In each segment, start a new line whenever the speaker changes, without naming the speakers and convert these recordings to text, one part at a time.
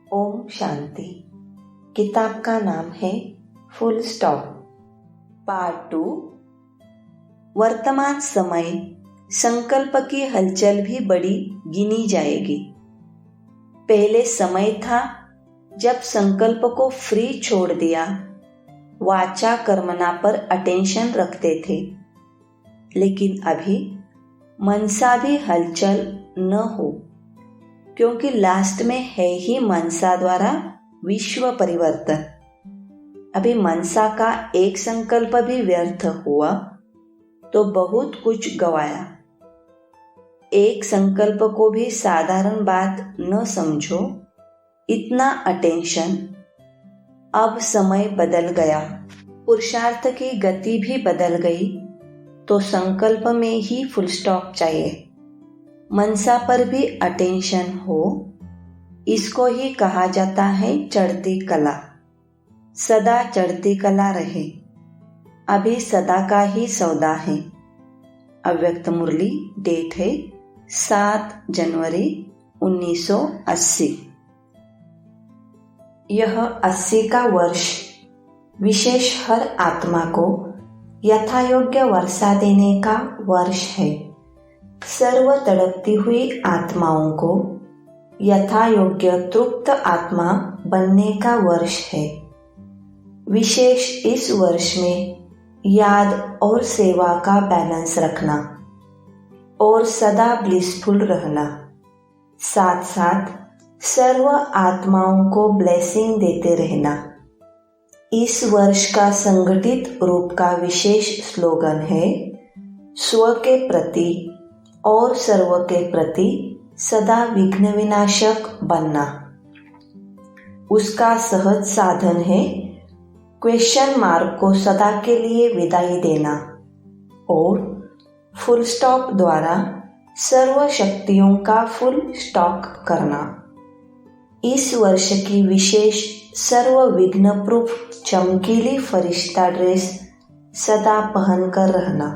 ओम शांति। किताब का नाम है फुल स्टॉप। पार्ट 2। वर्तमान समय संकल्प की हलचल भी बड़ी गिनी जाएगी। पहले समय था जब संकल्प को फ्री छोड़ दिया, वाचा कर्मणा पर अटेंशन रखते थे। लेकिन अभी मनसा भी हलचल न हो, क्योंकि लास्ट में है ही मनसा द्वारा विश्व परिवर्तन। अभी मनसा का एक संकल्प भी व्यर्थ हुआ तो बहुत कुछ गवाया। एक संकल्प को भी साधारण बात न समझो, इतना अटेंशन। अब समय बदल गया, पुरुषार्थ की गति भी बदल गई, तो संकल्प में ही फुल स्टॉप चाहिए। मनसा पर भी अटेंशन हो, इसको ही कहा जाता है चढ़ती कला। सदा चढ़ती कला रहे, अभी सदा का ही सौदा है। अव्यक्त मुरली, डेट है 7 जनवरी 1980। यह 80 का वर्ष विशेष हर आत्मा को यथायोग्य वर्षा देने का वर्ष है। सर्व तड़पती हुई आत्माओं को यथायोग्य तृप्त आत्मा बनने का वर्ष है। विशेष इस वर्ष में याद और सेवा का बैलेंस रखना और सदा ब्लिसफुल रहना, साथ साथ सर्व आत्माओं को ब्लेसिंग देते रहना। इस वर्ष का संगठित रूप का विशेष स्लोगन है, स्व के प्रति और सर्व के प्रति सदा विघ्न विनाशक बनना। उसका सहज साधन है क्वेश्चन मार्क को सदा के लिए विदाई देना और फुल स्टॉप द्वारा सर्व शक्तियों का फुल स्टॉक करना। इस वर्ष की विशेष सर्व विघ्न प्रूफ चमकीली फरिश्ता ड्रेस सदा पहनकर रहना,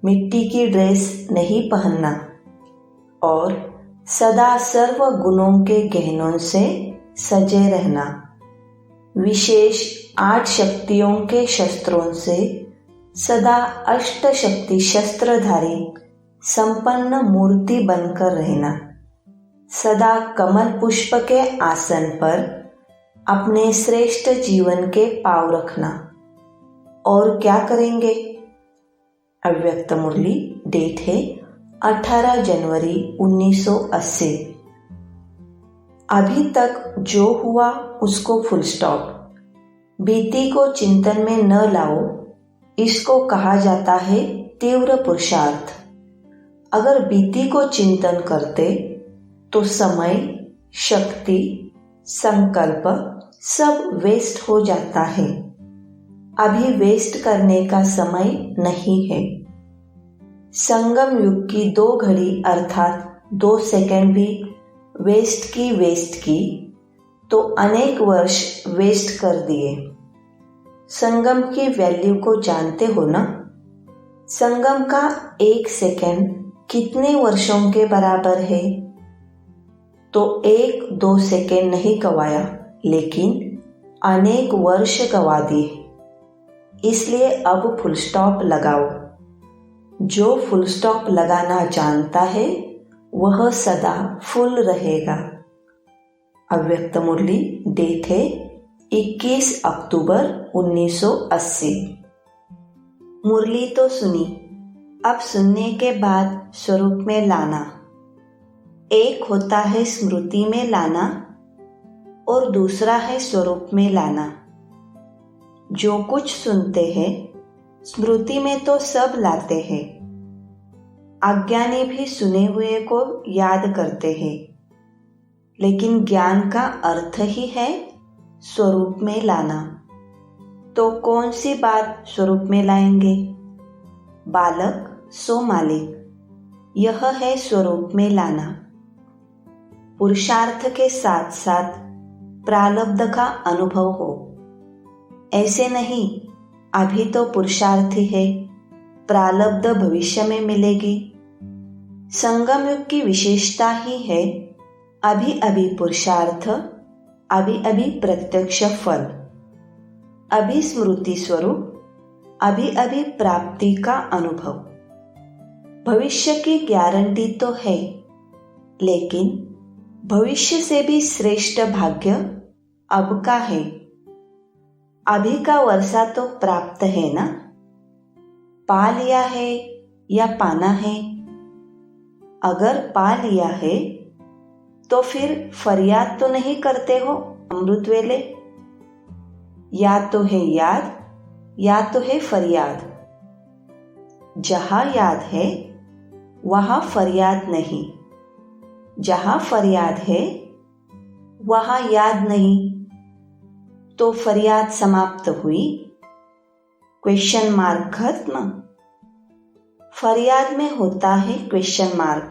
मिट्टी की ड्रेस नहीं पहनना और सदा सर्व गुणों के गहनों से सजे रहना। विशेष 8 शक्तियों के शस्त्रों से सदा अष्ट शक्ति शस्त्रधारी संपन्न मूर्ति बनकर रहना। सदा कमल पुष्प के आसन पर अपने श्रेष्ठ जीवन के पांव रखना। और क्या करेंगे? अव्यक्त मुरली, डेट है 18 जनवरी 1980। अभी तक जो हुआ उसको फुल स्टॉप। बीती को चिंतन में न लाओ, इसको कहा जाता है तीव्र पुरुषार्थ। अगर बीती को चिंतन करते तो समय, शक्ति, संकल्प सब वेस्ट हो जाता है। अभी वेस्ट करने का समय नहीं है। संगम युग की 2 घड़ी अर्थात 2 सेकंड भी वेस्ट की तो अनेक वर्ष वेस्ट कर दिए। संगम की वैल्यू को जानते हो ना? संगम का 1 सेकंड कितने वर्षों के बराबर है? तो 1-2 सेकंड नहीं गवाया, लेकिन अनेक वर्ष गवा दिए। इसलिए अब फुल स्टॉप लगाओ। जो फुल स्टॉप लगाना जानता है वह सदा फुल रहेगा। अव्यक्त मुरली, डेट है 21 अक्टूबर 1980। मुरली तो सुनी, अब सुनने के बाद स्वरूप में लाना। एक होता है स्मृति में लाना और दूसरा है स्वरूप में लाना। जो कुछ सुनते हैं स्मृति में तो सब लाते हैं। अज्ञानी भी सुने हुए को याद करते हैं, लेकिन ज्ञान का अर्थ ही है स्वरूप में लाना। तो कौन सी बात स्वरूप में लाएंगे? बालक सो मालिक, यह है स्वरूप में लाना। पुरुषार्थ के साथ साथ प्रारब्ध का अनुभव हो। ऐसे नहीं, अभी तो पुरुषार्थी है, प्रारब्ध भविष्य में मिलेगी। संगम युग की विशेषता ही है, अभी अभी पुरुषार्थ अभी अभी प्रत्यक्ष फल, अभी स्मृति स्वरूप, अभी अभी प्राप्ति का अनुभव। भविष्य की गारंटी तो है, लेकिन भविष्य से भी श्रेष्ठ भाग्य अब का है। अभी का वर्षा तो प्राप्त है ना, पा लिया है या पाना है। अगर पा लिया है तो फिर फरियाद तो नहीं करते हो अमृत वेले। या तो है याद या तो है फरियाद। जहां याद है वहां फरियाद नहीं, जहां फरियाद है वहां याद नहीं। तो फरियाद समाप्त हुई, क्वेश्चन मार्क खत्म। फरियाद में होता है क्वेश्चन मार्क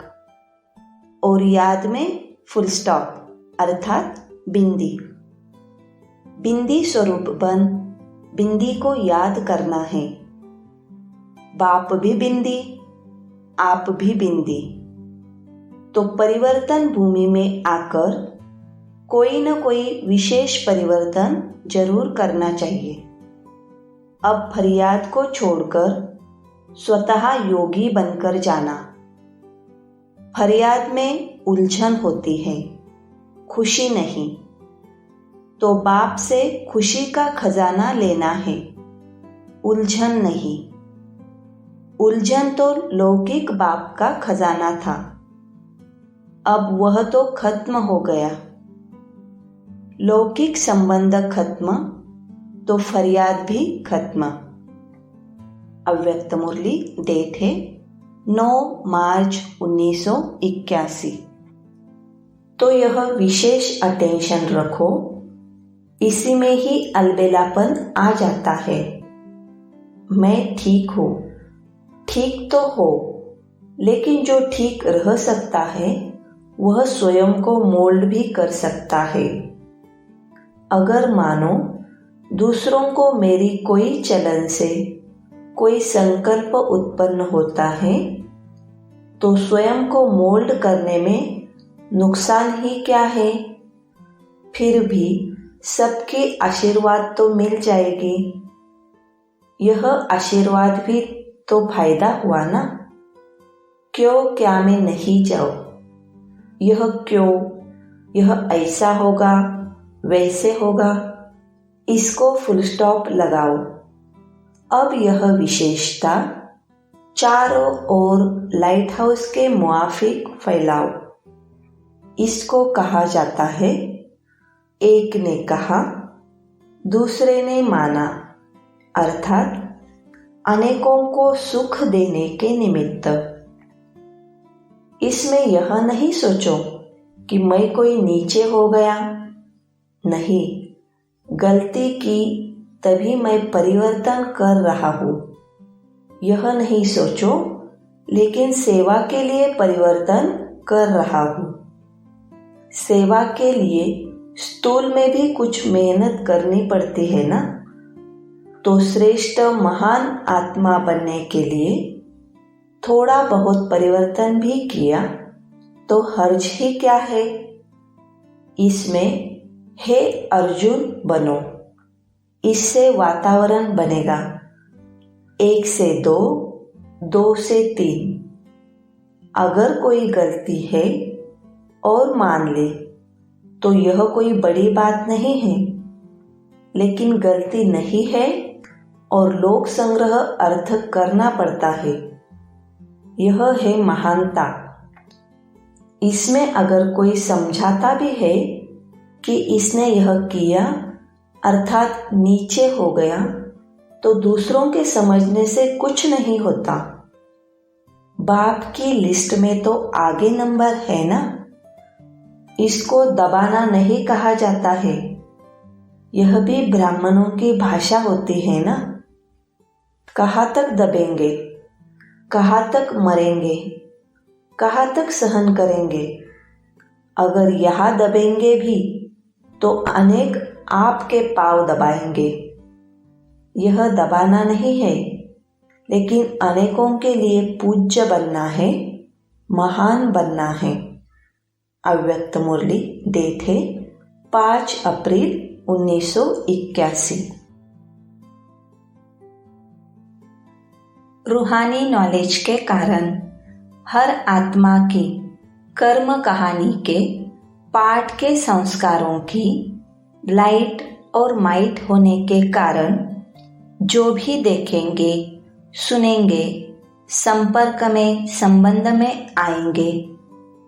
और याद में फुल स्टॉप अर्थात बिंदी। बिंदी स्वरूप बन बिंदी को याद करना है। बाप भी बिंदी, आप भी बिंदी। तो परिवर्तन भूमि में आकर कोई न कोई विशेष परिवर्तन जरूर करना चाहिए। अब फरियाद को छोड़कर स्वतः योगी बनकर जाना। फरियाद में उलझन होती है, खुशी नहीं। तो बाप से खुशी का खजाना लेना है, उलझन नहीं। उलझन तो लौकिक बाप का खजाना था, अब वह तो खत्म हो गया। लौकिक संबंध खत्म तो फरियाद भी खत्म। अव्यक्त मुरली डेट है 9 मार्च 1981। तो यह विशेष अटेंशन रखो, इसी में ही अलबेलापन आ जाता है। मैं ठीक हूँ, ठीक तो हो, लेकिन जो ठीक रह सकता है वह स्वयं को मोल्ड भी कर सकता है। अगर मानो दूसरों को मेरी कोई चलन से कोई संकल्प उत्पन्न होता है तो स्वयं को मोल्ड करने में नुकसान ही क्या है। फिर भी सबके आशीर्वाद तो मिल जाएगी। यह आशीर्वाद भी तो फायदा हुआ ना। क्यों क्या में नहीं जाओ, यह क्यों, यह ऐसा होगा वैसे होगा, इसको फुल स्टॉप लगाओ। अब यह विशेषता चारों ओर लाइट हाउस के मुआफिक फैलाओ। इसको कहा जाता है एक ने कहा दूसरे ने माना, अर्थात अनेकों को सुख देने के निमित्त। इसमें यह नहीं सोचो कि मैं कोई नीचे हो गया, नहीं, गलती की तभी मैं परिवर्तन कर रहा हूँ, यह नहीं सोचो, लेकिन सेवा के लिए परिवर्तन कर रहा हूँ। सेवा के लिए स्थूल में भी कुछ मेहनत करनी पड़ती है ना। तो श्रेष्ठ महान आत्मा बनने के लिए थोड़ा बहुत परिवर्तन भी किया तो हर्ज ही क्या है। इसमें हे अर्जुन बनो, इससे वातावरण बनेगा 1 से 2, 2 से 3। अगर कोई गलती है और मान ले तो यह कोई बड़ी बात नहीं है, लेकिन गलती नहीं है और लोक संग्रह अर्थ करना पड़ता है, यह है महानता। इसमें अगर कोई समझाता भी है कि इसने यह किया अर्थात नीचे हो गया, तो दूसरों के समझने से कुछ नहीं होता। बाप की लिस्ट में तो आगे नंबर है ना। इसको दबाना नहीं कहा जाता है, यह भी ब्राह्मणों की भाषा होती है ना। कहाँ तक दबेंगे, कहाँ तक मरेंगे, कहाँ तक सहन करेंगे। अगर यहाँ दबेंगे भी तो अनेक आपके पांव दबाएंगे। यह दबाना नहीं है, लेकिन अनेकों के लिए पूज्य बनना है, महान बनना है। अव्यक्त मुरली डेट है 5 अप्रैल 1981। रूहानी नॉलेज के कारण हर आत्मा की कर्म कहानी के पाठ के संस्कारों की लाइट और माइट होने के कारण जो भी देखेंगे, सुनेंगे, संपर्क में, संबंध में आएंगे,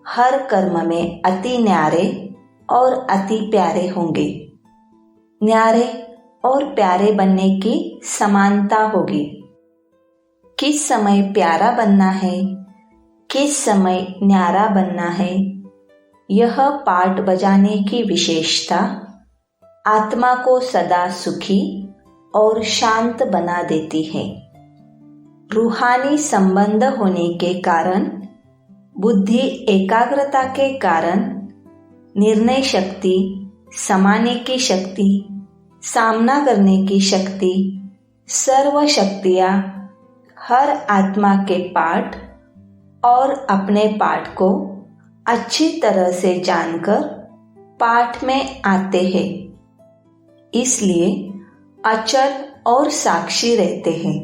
हर कर्म में अति न्यारे और अति प्यारे होंगे। न्यारे और प्यारे बनने की समानता होगी। किस समय प्यारा बनना है, किस समय न्यारा बनना है, यह पाठ बजाने की विशेषता आत्मा को सदा सुखी और शांत बना देती है। रूहानी संबंध होने के कारण, बुद्धि एकाग्रता के कारण निर्णय शक्ति, समाने की शक्ति, सामना करने की शक्ति, सर्व शक्तियाँ हर आत्मा के पाठ और अपने पाठ को अच्छी तरह से जानकर पाठ में आते हैं। इसलिए अचल और साक्षी रहते हैं।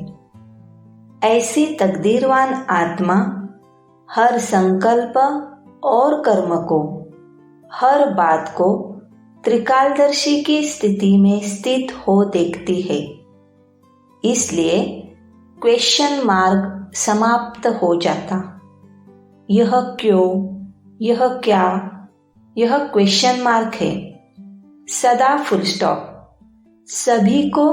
ऐसी तकदीरवान आत्मा हर संकल्प और कर्म को, हर बात को त्रिकालदर्शी की स्थिति में स्थित हो देखती है। इसलिए क्वेश्चन मार्क समाप्त हो जाता। यह क्यों, यह क्या, यह क्वेश्चन मार्क है। सदा फुल स्टॉप। सभी को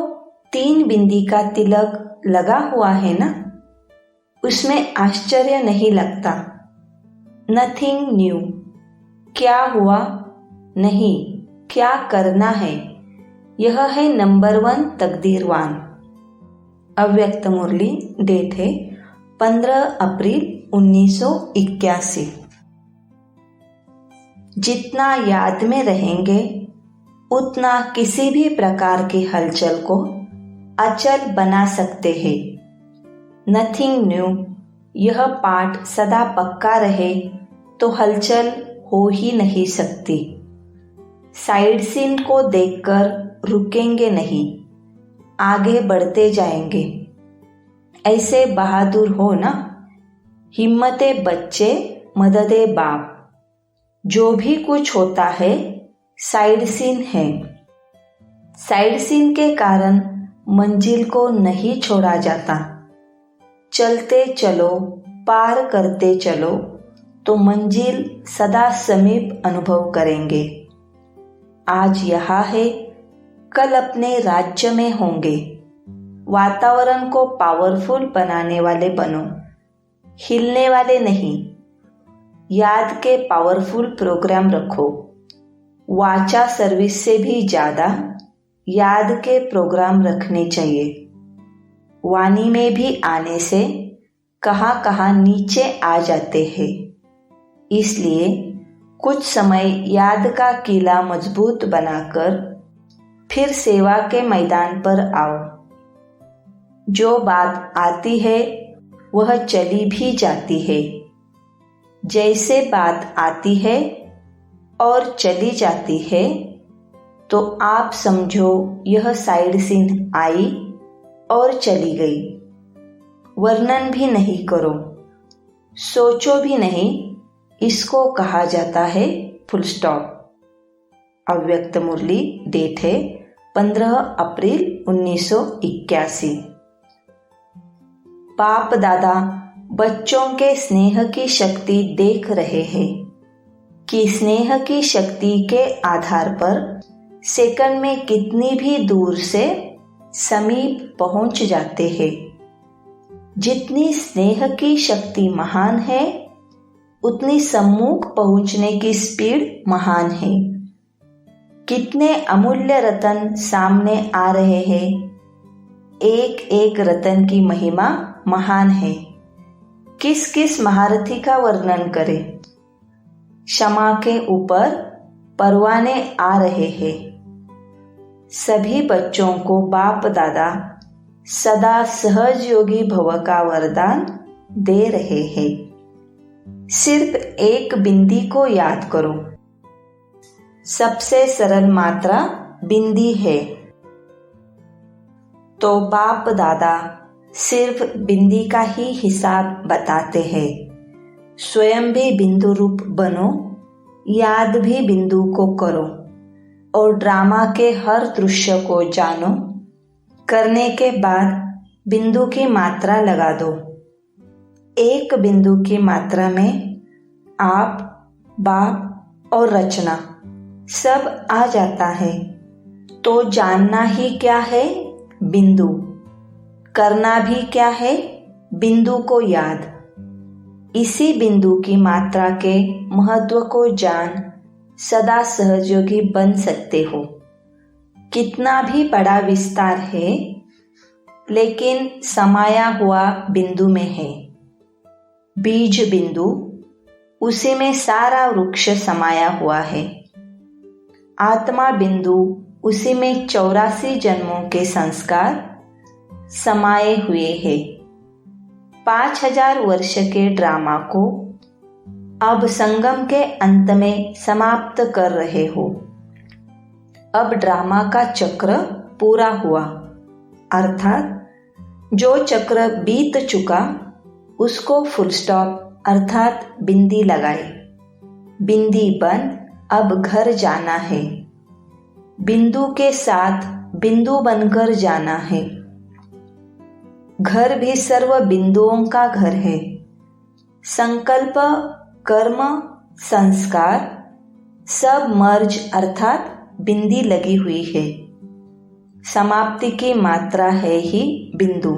3 बिंदी का तिलक लगा हुआ है ना, उसमें आश्चर्य नहीं लगता। Nothing new. क्या हुआ नहीं, क्या करना है, यह है नंबर 1 तकदीरवान। अव्यक्त मुरली, डेट है 15 अप्रैल 1981। जितना याद में रहेंगे उतना किसी भी प्रकार की हलचल को अचल बना सकते हैं। Nothing new. यह पाठ सदा पक्का रहे तो हलचल हो ही नहीं सकती। साइड सीन को देखकर रुकेंगे नहीं, आगे बढ़ते जाएंगे। ऐसे बहादुर हो ना। हिम्मते बच्चे, मददे बाप। जो भी कुछ होता है साइड सीन है। साइड सीन के कारण मंजिल को नहीं छोड़ा जाता। चलते चलो, पार करते चलो तो मंजिल सदा समीप अनुभव करेंगे। आज यहाँ है, कल अपने राज्य में होंगे। वातावरण को पावरफुल बनाने वाले बनो, हिलने वाले नहीं। याद के पावरफुल प्रोग्राम रखो। वाचा सर्विस से भी ज़्यादा याद के प्रोग्राम रखने चाहिए। वाणी में भी आने से कहाँ कहाँ नीचे आ जाते हैं। इसलिए कुछ समय याद का किला मजबूत बनाकर फिर सेवा के मैदान पर आओ। जो बात आती है वह चली भी जाती है। जैसे बात आती है और चली जाती है तो आप समझो यह साइड सीन आई और चली गई। वर्णन भी नहीं करो, सोचो भी नहीं, इसको कहा जाता है फुल स्टॉप। अव्यक्त मुरली, डेट है 15 अप्रैल 1981। बाप दादा बच्चों के स्नेह की शक्ति देख रहे हैं कि स्नेह की शक्ति के आधार पर सेकंड में कितनी भी दूर से समीप पहुंच जाते हैं। जितनी स्नेह की शक्ति महान है उतनी सम्मुख पहुंचने की स्पीड महान है। कितने अमूल्य रतन सामने आ रहे हैं। एक एक रतन की महिमा महान है। किस किस महारथी का वर्णन करें। क्षमा के ऊपर परवाने आ रहे हैं। सभी बच्चों को बाप दादा सदा सहज योगी भव का वरदान दे रहे हैं। सिर्फ एक बिंदी को याद करो। सबसे सरल मात्रा बिंदी है। तो बाप दादा सिर्फ बिंदी का ही हिसाब बताते हैं। स्वयं भी बिंदु रूप बनो, याद भी बिंदु को करो और ड्रामा के हर दृश्य को जानो। करने के बाद बिंदु की मात्रा लगा दो। एक बिंदु की मात्रा में आप, बाप और रचना सब आ जाता है। तो जानना ही क्या है? बिंदु। करना भी क्या है? बिंदु को याद। इसी बिंदु की मात्रा के महत्व को जान सदा सहयोगी बन सकते हो। कितना भी बड़ा विस्तार है, लेकिन समाया हुआ बिंदु में है। बीज बिंदु, उसी में सारा वृक्ष समाया हुआ है। आत्मा बिंदु, उसी में 84 जन्मों के संस्कार समाये हुए हैं। 5000 वर्ष के ड्रामा को अब संगम के अंत में समाप्त कर रहे हो। अब ड्रामा का चक्र पूरा हुआ, अर्थात जो चक्र बीत चुका उसको फुल स्टॉप अर्थात बिंदी लगाए। बिंदी बंद, अब घर जाना है। बिंदु के साथ बिंदु बनकर जाना है। घर भी सर्व बिंदुओं का घर है। संकल्प, कर्म, संस्कार सब मर्ज अर्थात बिंदी लगी हुई है। समाप्ति की मात्रा है ही बिंदु।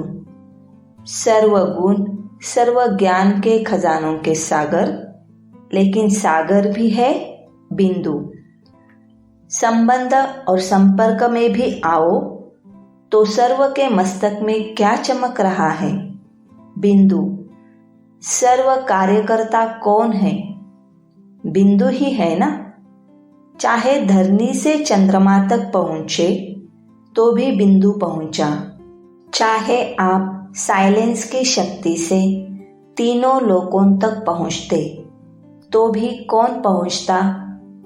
सर्व गुण, सर्व ज्ञान के खजानों के सागर, लेकिन सागर भी है बिंदु। संबंध और संपर्क में भी आओ तो सर्व के मस्तक में क्या चमक रहा है? बिंदु। सर्व कार्यकर्ता कौन है? बिंदु ही है ना। चाहे धरनी से चंद्रमा तक पहुंचे तो भी बिंदु पहुंचा। चाहे आप साइलेंस की शक्ति से तीनों लोकों तक पहुंचते तो भी कौन पहुंचता?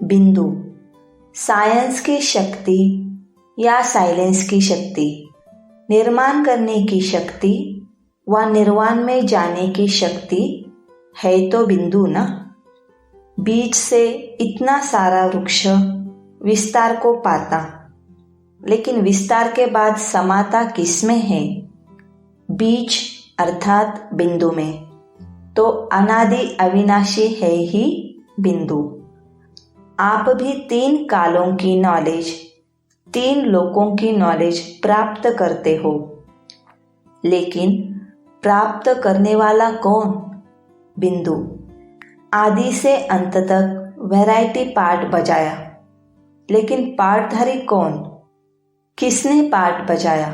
बिंदु। साइंस की शक्ति या साइलेंस की शक्ति, निर्माण करने की शक्ति व निर्वाण में जाने की शक्ति है तो बिंदु ना। बीज से इतना सारा वृक्ष विस्तार को पाता, लेकिन विस्तार के बाद समाता किसमें है? बीज अर्थात बिंदु में। तो अनादि अविनाशी है ही बिंदु। आप भी 3 कालों की नॉलेज, 3 लोकों की नॉलेज प्राप्त करते हो, लेकिन प्राप्त करने वाला कौन? बिंदु। आदि से अंत तक वैरायटी पार्ट बजाया, लेकिन पार्टधारी कौन? किसने पार्ट बजाया?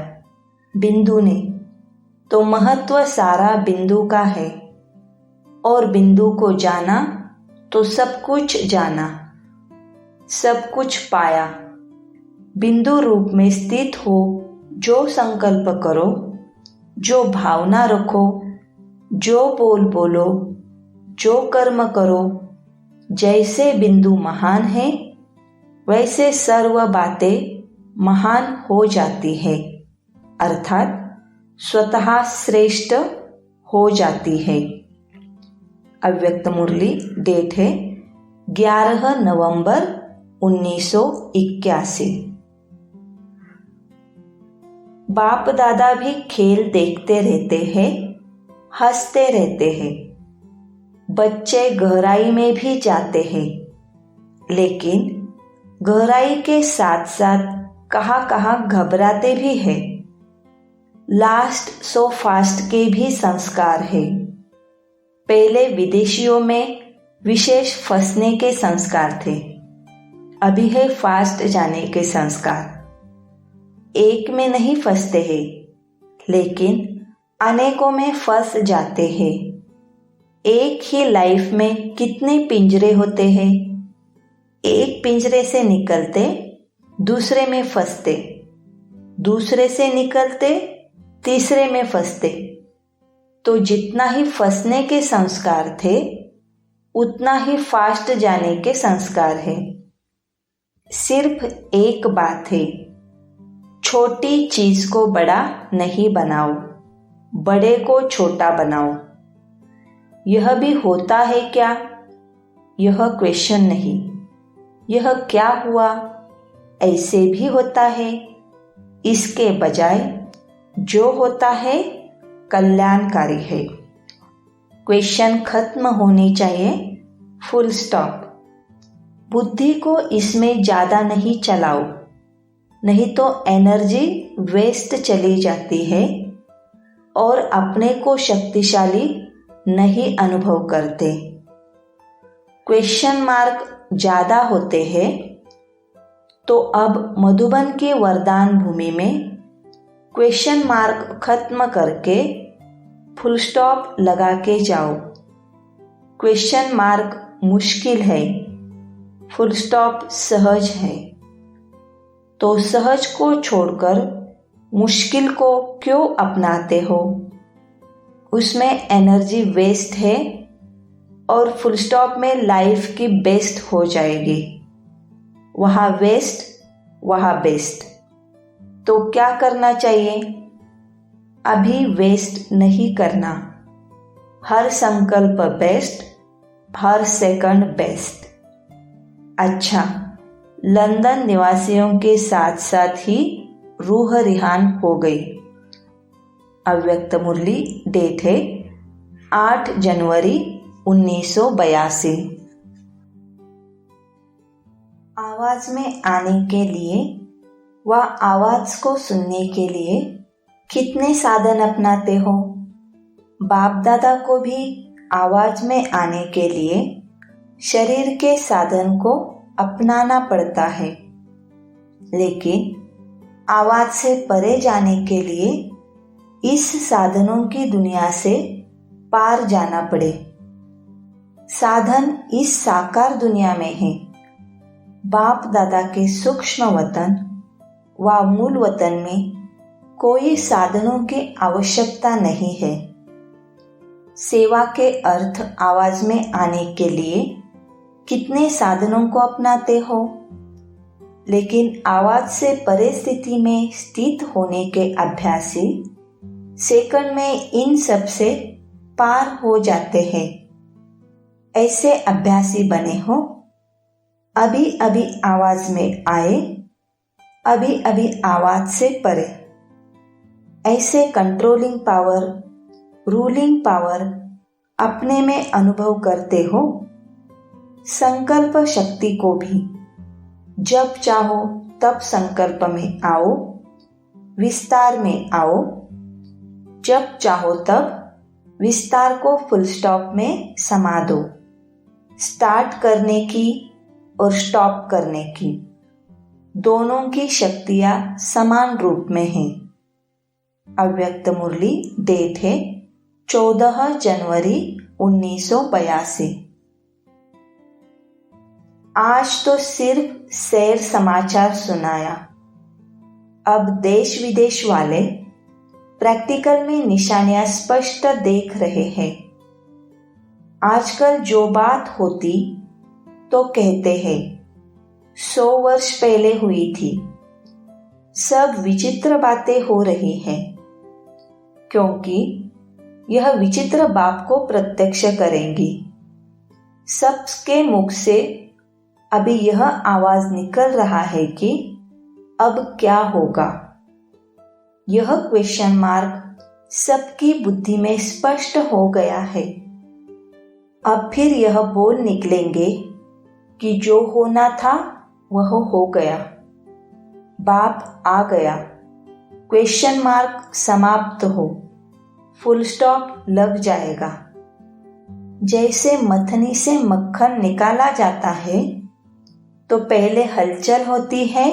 बिंदु ने। तो महत्व सारा बिंदु का है, और बिंदु को जाना तो सब कुछ जाना, सब कुछ पाया। बिंदु रूप में स्थित हो जो संकल्प करो, जो भावना रखो, जो बोल बोलो, जो कर्म करो, जैसे बिंदु महान है वैसे सर्व बातें महान हो जाती है, अर्थात स्वतः श्रेष्ठ हो जाती है। अव्यक्त मुरली, डेट है 11 नवंबर 1981। बाप दादा भी खेल देखते रहते हैं, हंसते रहते हैं। बच्चे गहराई में भी जाते हैं, लेकिन गहराई के साथ साथ कहाँ कहाँ घबराते भी हैं। लास्ट सो फास्ट के भी संस्कार है। पहले विदेशियों में विशेष फंसने के संस्कार थे, अभी है फास्ट जाने के संस्कार। एक में नहीं फंसते हैं, लेकिन अनेकों में फंस जाते हैं। एक ही लाइफ में कितने पिंजरे होते हैं? एक पिंजरे से निकलते दूसरे में फंसते, दूसरे से निकलते तीसरे में फंसते। तो जितना ही फंसने के संस्कार थे, उतना ही फास्ट जाने के संस्कार है। सिर्फ एक बात है, छोटी चीज को बड़ा नहीं बनाओ, बड़े को छोटा बनाओ। यह भी होता है क्या? यह क्वेश्चन नहीं, यह क्या हुआ, ऐसे भी होता है। इसके बजाय जो होता है कल्याणकारी है। क्वेश्चन खत्म होनी चाहिए, फुल स्टॉप। बुद्धि को इसमें ज्यादा नहीं चलाओ, नहीं तो एनर्जी वेस्ट चली जाती है और अपने को शक्तिशाली नहीं अनुभव करते। क्वेश्चन मार्क ज्यादा होते हैं तो अब मधुबन की वरदान भूमि में क्वेश्चन मार्क खत्म करके फुल स्टॉप लगा के जाओ। क्वेश्चन मार्क मुश्किल है, फुल स्टॉप सहज है। तो सहज को छोड़कर मुश्किल को क्यों अपनाते हो? उसमें एनर्जी वेस्ट है और फुल स्टॉप में लाइफ की बेस्ट हो जाएगी। वहाँ वेस्ट, वहाँ बेस्ट। तो क्या करना चाहिए? अभी वेस्ट नहीं करना। हर संकल्प बेस्ट, हर सेकंड बेस्ट। अच्छा, लंदन निवासियों के साथ साथ ही रूह रिहान हो गई। अव्यक्त मुरली, डेट है 8 जनवरी 1982। आवाज में आने के लिए व आवाज को सुनने के लिए कितने साधन अपनाते हो? बाप दादा को भी आवाज में आने के लिए शरीर के साधन को अपनाना पड़ता है, लेकिन आवाज से परे जाने के लिए इस साधनों की दुनिया से पार जाना पड़े। साधन इस साकार दुनिया में है। बाप दादा के सूक्ष्म वतन व मूल वतन में कोई साधनों की आवश्यकता नहीं है। सेवा के अर्थ आवाज में आने के लिए कितने साधनों को अपनाते हो, लेकिन आवाज से परे स्थिति में स्थित होने के अभ्यासी सेकंड में इन सब से पार हो जाते हैं। ऐसे अभ्यासी बने हो। अभी अभी आवाज में आए, अभी अभी आवाज से परे। ऐसे कंट्रोलिंग पावर, रूलिंग पावर अपने में अनुभव करते हो। संकल्प शक्ति को भी जब चाहो तब संकल्प में आओ, विस्तार में आओ। जब चाहो तब विस्तार को फुल स्टॉप में समा दो। स्टार्ट करने की और स्टॉप करने की दोनों की शक्तियां समान रूप में हैं। अव्यक्त मुरली, डेट है 14 जनवरी 1982। आज तो सिर्फ सैर समाचार सुनाया। अब देश विदेश वाले प्रैक्टिकल में निशानियां स्पष्ट देख रहे हैं। आजकल जो बात होती तो कहते हैं 100 वर्ष पहले हुई थी। सब विचित्र बातें हो रही हैं, क्योंकि यह विचित्र बाप को प्रत्यक्ष करेंगी। सबके मुख से अभी यह आवाज निकल रहा है कि अब क्या होगा। यह क्वेश्चन मार्क सबकी बुद्धि में स्पष्ट हो गया है। अब फिर यह बोल निकलेंगे कि जो होना था वह हो गया। बाप आ गया। क्वेश्चन मार्क समाप्त हो, फुल स्टॉप लग जाएगा। जैसे मथनी से मक्खन निकाला जाता है तो पहले हलचल होती है,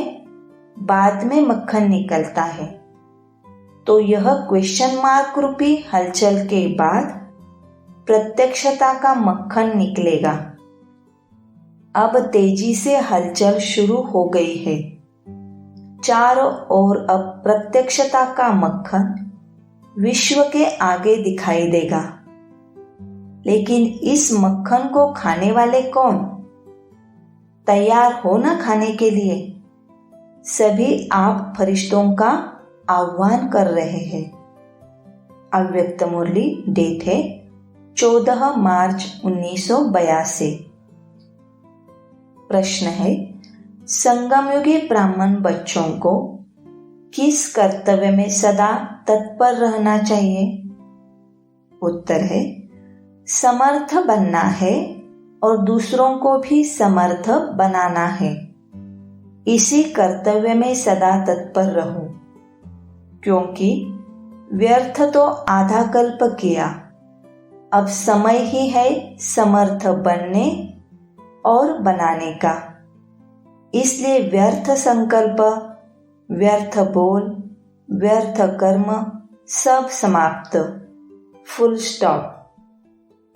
बाद में मक्खन निकलता है। तो यह क्वेश्चन मार्क रूपी हलचल के बाद प्रत्यक्षता का मक्खन निकलेगा। अब तेजी से हलचल शुरू हो गई है। चारों ओर अब प्रत्यक्षता का मक्खन विश्व के आगे दिखाई देगा। लेकिन इस मक्खन को खाने वाले कौन? तैयार हो ना खाने के लिए? सभी आप फरिश्तों का आह्वान कर रहे हैं। अव्यक्त मुरली डेट है 14 मार्च 1982। प्रश्न है, संगमयुगी ब्राह्मण बच्चों को किस कर्तव्य में सदा तत्पर रहना चाहिए? उत्तर है, समर्थ बनना है और दूसरों को भी समर्थ बनाना है। इसी कर्तव्य में सदा तत्पर रहो, क्योंकि व्यर्थ तो आधा कल्प किया, अब समय ही है समर्थ बनने और बनाने का। इसलिए व्यर्थ संकल्प, व्यर्थ बोल, व्यर्थ कर्म सब समाप्त। Full stop.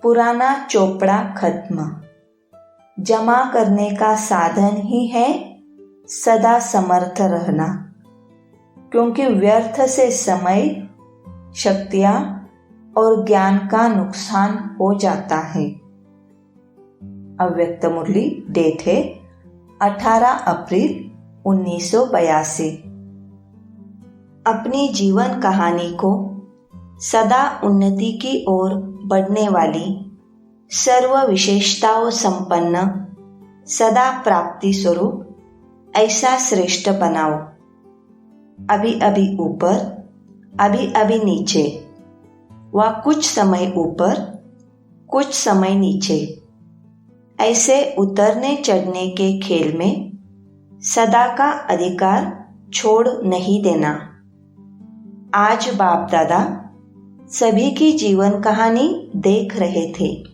पुराना चोपड़ा खत्म। जमा करने का साधन ही है सदा समर्थ रहना, क्योंकि व्यर्थ से समय, शक्तियां और ज्ञान का नुकसान हो जाता है। अव्यक्त मुरली डेट है 18 अप्रैल 1982। अपनी जीवन कहानी को सदा उन्नति की ओर बढ़ने वाली, सर्व विशेषताओं संपन्न, सदा प्राप्ति स्वरूप ऐसा श्रेष्ठ बनाओ। अभी अभी ऊपर, अभी अभी नीचे, व कुछ समय ऊपर, कुछ समय नीचे, ऐसे उतरने चढ़ने के खेल में सदा का अधिकार छोड़ नहीं देना। आज बाप दादा सभी की जीवन कहानी देख रहे थे,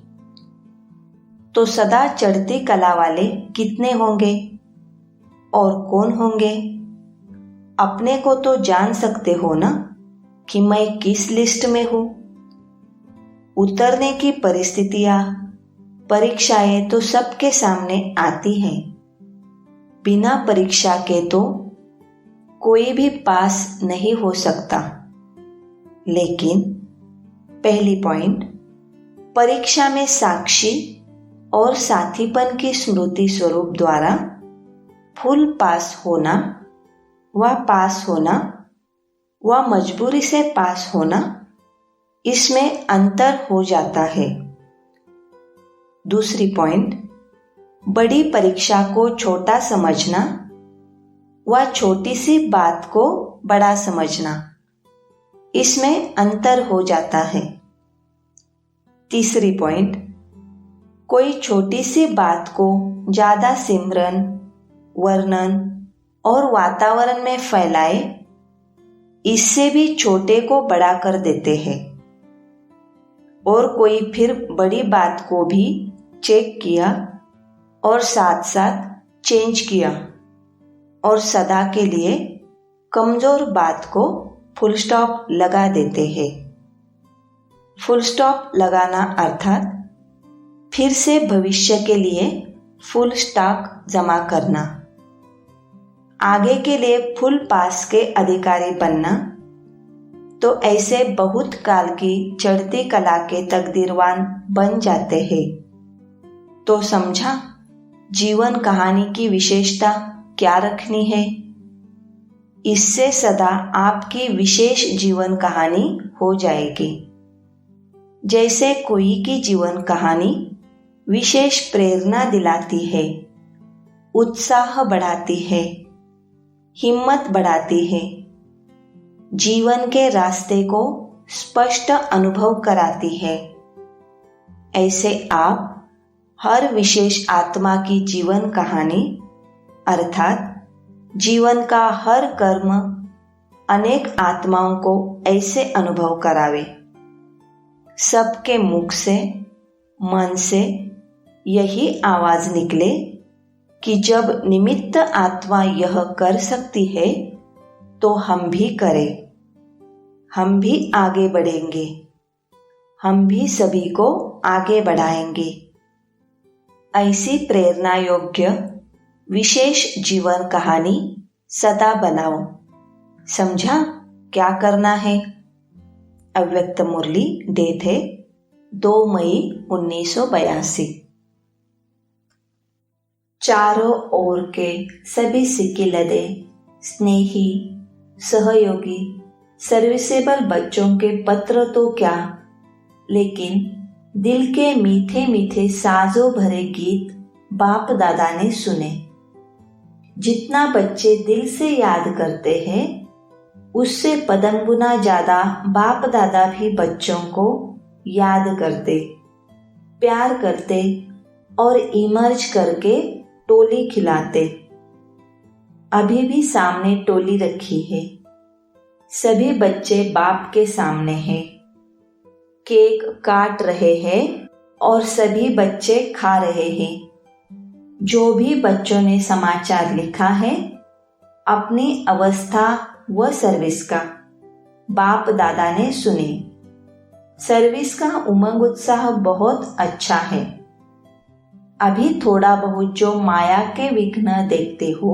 तो सदा चढ़ती कला वाले कितने होंगे और कौन होंगे? अपने को तो जान सकते हो ना कि मैं किस लिस्ट में हूं। उतरने की परिस्थितियां, परीक्षाएं तो सबके सामने आती हैं। बिना परीक्षा के तो कोई भी पास नहीं हो सकता। लेकिन पहली पॉइंट, परीक्षा में साक्षी और साथीपन की स्मृति स्वरूप द्वारा फुल पास होना व मजबूरी से पास होना, इसमें अंतर हो जाता है। दूसरी पॉइंट, बड़ी परीक्षा को छोटा समझना व छोटी सी बात को बड़ा समझना, इसमें अंतर हो जाता है। तीसरी पॉइंट, कोई छोटी सी बात को ज्यादा सिमरन, वर्णन और वातावरण में फैलाए, इससे भी छोटे को बड़ा कर देते हैं। और कोई फिर बड़ी बात को भी चेक किया और साथ साथ चेंज किया और सदा के लिए कमजोर बात को फुल स्टॉप लगा देते हैं। फुल स्टॉप लगाना अर्थात फिर से भविष्य के लिए फुल स्टॉक जमा करना, आगे के लिए फुल पास के अधिकारी बनना। तो ऐसे बहुत काल की चढ़ती कला के तकदीरवान बन जाते हैं। तो समझा जीवन कहानी की विशेषता क्या रखनी है? इससे सदा आपकी विशेष जीवन कहानी हो जाएगी। जैसे कोई की जीवन कहानी विशेष प्रेरणा दिलाती है, उत्साह बढ़ाती है, हिम्मत बढ़ाती है, जीवन के रास्ते को स्पष्ट अनुभव कराती है, ऐसे आप हर विशेष आत्मा की जीवन कहानी अर्थात जीवन का हर कर्म अनेक आत्माओं को ऐसे अनुभव करावे। सबके मुख से, मन से यही आवाज निकले कि जब निमित्त आत्मा यह कर सकती है तो हम भी करें, हम भी आगे बढ़ेंगे, हम भी सभी को आगे बढ़ाएंगे। ऐसी प्रेरणा योग्य विशेष जीवन कहानी सदा बनाओ। समझा क्या करना है? अव्यक्त मुरली डेट है 2 मई 1982। चारों ओर के सभी सिकिलदे, स्नेही, सहयोगी, सर्विसेबल बच्चों के पत्र तो क्या, लेकिन दिल के मीठे मीठे साजों भरे गीत बाप दादा ने सुने। जितना बच्चे दिल से याद करते हैं, उससे पदम गुना ज्यादा बाप दादा भी बच्चों को याद करते, प्यार करते और इमर्ज करके टोली खिलाते। अभी भी सामने टोली रखी है। सभी बच्चे बाप के सामने हैं। केक काट रहे हैं और सभी बच्चे खा रहे हैं। जो भी बच्चों ने समाचार लिखा है, अपनी अवस्था व सर्विस का बाप दादा ने सुने। सर्विस का उमंग उत्साह बहुत अच्छा है। अभी थोड़ा बहुत जो माया के विघ्न देखते हो,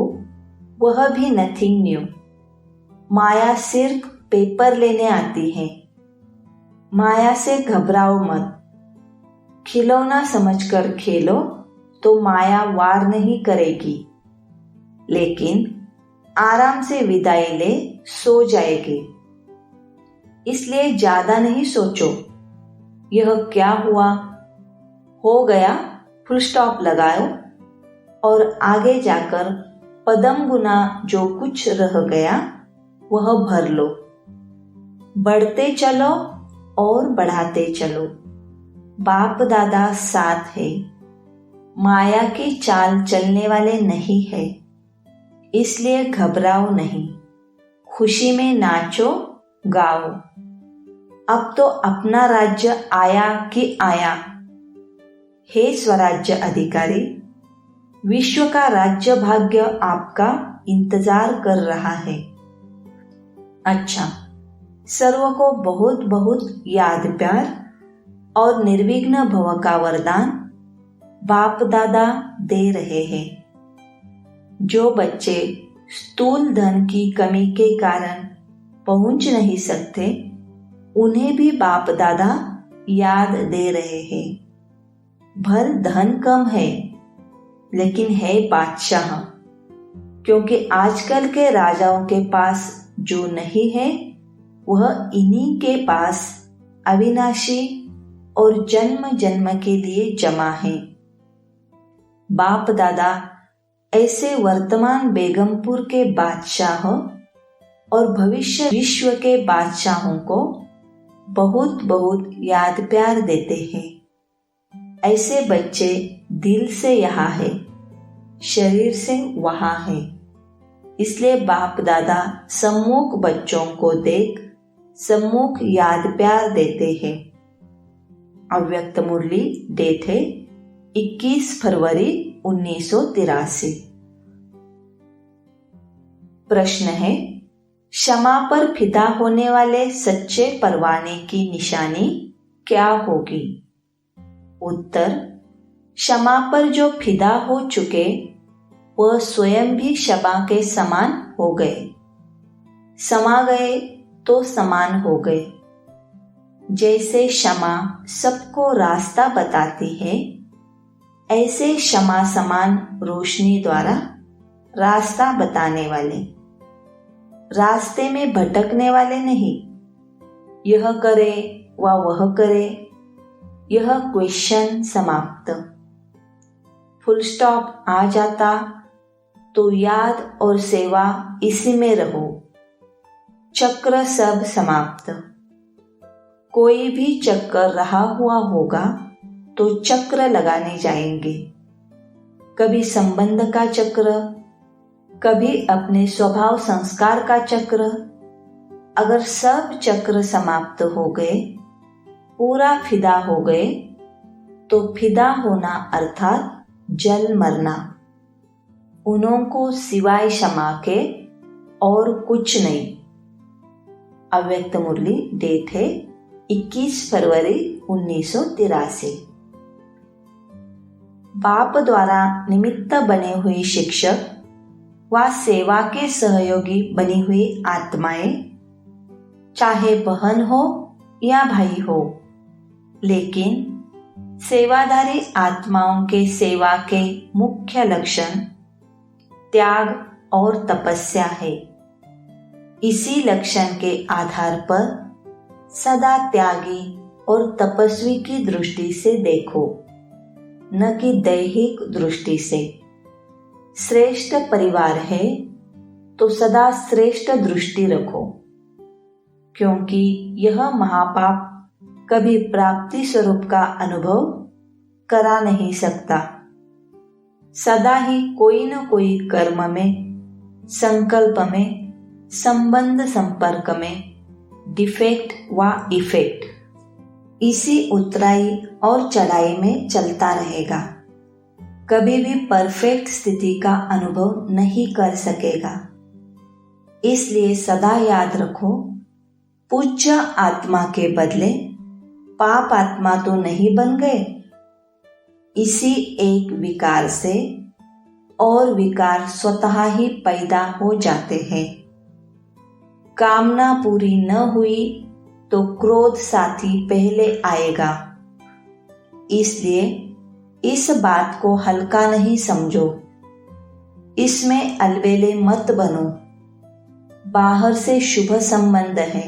वह भी नथिंग न्यू। माया सिर्फ पेपर लेने आती है। माया से घबराओ मत। खिलौना समझकर खेलो तो माया वार नहीं करेगी, लेकिन आराम से विदाई ले सो जाएगी। इसलिए ज्यादा नहीं सोचो, यह क्या हुआ, हो गया, फुल स्टॉप लगाओ और आगे जाकर पदम गुना जो कुछ रह गया वह भर लो। बढ़ते चलो और बढ़ाते चलो। बाप दादा साथ है। माया की चाल चलने वाले नहीं है, इसलिए घबराओ नहीं। खुशी में नाचो, गाओ। अब तो अपना राज्य आया कि आया। हे स्वराज्य अधिकारी, विश्व का राज्य भाग्य आपका इंतजार कर रहा है। अच्छा, सर्व को बहुत बहुत याद प्यार और निर्विघ्न भव का वरदान बाप दादा दे रहे हैं। जो बच्चे स्थूल धन की कमी के कारण पहुंच नहीं सकते, उन्हें भी बाप दादा याद दे रहे हैं। भल धन कम है, लेकिन है बादशाह, क्योंकि आजकल के राजाओं के पास जो नहीं है, वह इन्हीं के पास अविनाशी और जन्म जन्म के लिए जमा है। बाप दादा ऐसे वर्तमान बेगमपुर के बादशाह और भविष्य विश्व के बादशाहों को बहुत बहुत याद प्यार देते हैं। ऐसे बच्चे दिल से यहाँ है, शरीर से वहाँ है। इसलिए बाप दादा सम्मुख बच्चों को देख सम्मुख याद प्यार देते हैं। अव्यक्त मुरली डेट है 21 फरवरी 1983। प्रश्न है, क्षमा पर फिदा होने वाले सच्चे परवाने की निशानी क्या होगी? उत्तर, क्षमा पर जो फिदा हो चुके, वह स्वयं भी क्षमा के समान हो गए। समा गए तो समान हो गए। जैसे क्षमा सबको रास्ता बताती है, ऐसे क्षमा समान रोशनी द्वारा रास्ता बताने वाले, रास्ते में भटकने वाले नहीं। यह करे व वह करे, यह क्वेश्चन समाप्त। फुल स्टॉप आ जाता तो याद और सेवा इसी में रहो। चक्र सब समाप्त। कोई भी चक्कर रहा हुआ होगा तो चक्र लगाने जाएंगे। कभी संबंध का चक्र, कभी अपने स्वभाव संस्कार का चक्र। अगर सब चक्र समाप्त हो गए, पूरा फिदा हो गए, तो फिदा होना अर्थात जल मरना। उन्हों को सिवाय क्षमा के और कुछ नहीं। अव्यक्त मुरली डेट है 21 फरवरी 1983। बाप द्वारा निमित्त बने हुए शिक्षक व सेवा के सहयोगी बनी हुई आत्माएं, चाहे बहन हो या भाई हो, लेकिन सेवाधारी आत्माओं के सेवा के मुख्य लक्षण त्याग और तपस्या है। इसी लक्षण के आधार पर सदा त्यागी और तपस्वी की दृष्टि से देखो, न कि दैहिक दृष्टि से। श्रेष्ठ परिवार है तो सदा श्रेष्ठ दृष्टि रखो, क्योंकि यह महापाप कभी प्राप्ति स्वरूप का अनुभव करा नहीं सकता। सदा ही कोई न कोई कर्म में, संकल्प में, संबंध संपर्क में डिफेक्ट व इफेक्ट इसी उतराई और चढ़ाई में चलता रहेगा। कभी भी परफेक्ट स्थिति का अनुभव नहीं कर सकेगा। इसलिए सदा याद रखो, पूज्य आत्मा के बदले पाप आत्मा तो नहीं बन गए। इसी एक विकार से और विकार स्वतः ही पैदा हो जाते हैं। कामना पूरी न हुई तो क्रोध साथी पहले आएगा। इसलिए इस बात को हल्का नहीं समझो, इसमें अलबेले मत बनो। बाहर से शुभ संबंध है,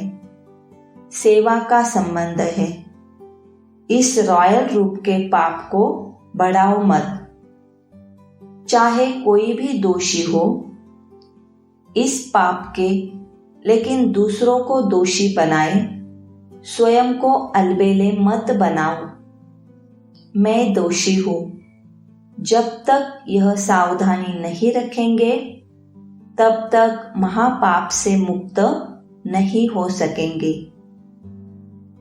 सेवा का संबंध है। इस रॉयल रूप के पाप को बढ़ाओ मत। चाहे कोई भी दोषी हो इस पाप के, लेकिन दूसरों को दोषी बनाए, स्वयं को अलबेले मत बनाओ। मैं दोषी हूं। जब तक यह सावधानी नहीं रखेंगे तब तक महापाप से मुक्त नहीं हो सकेंगे।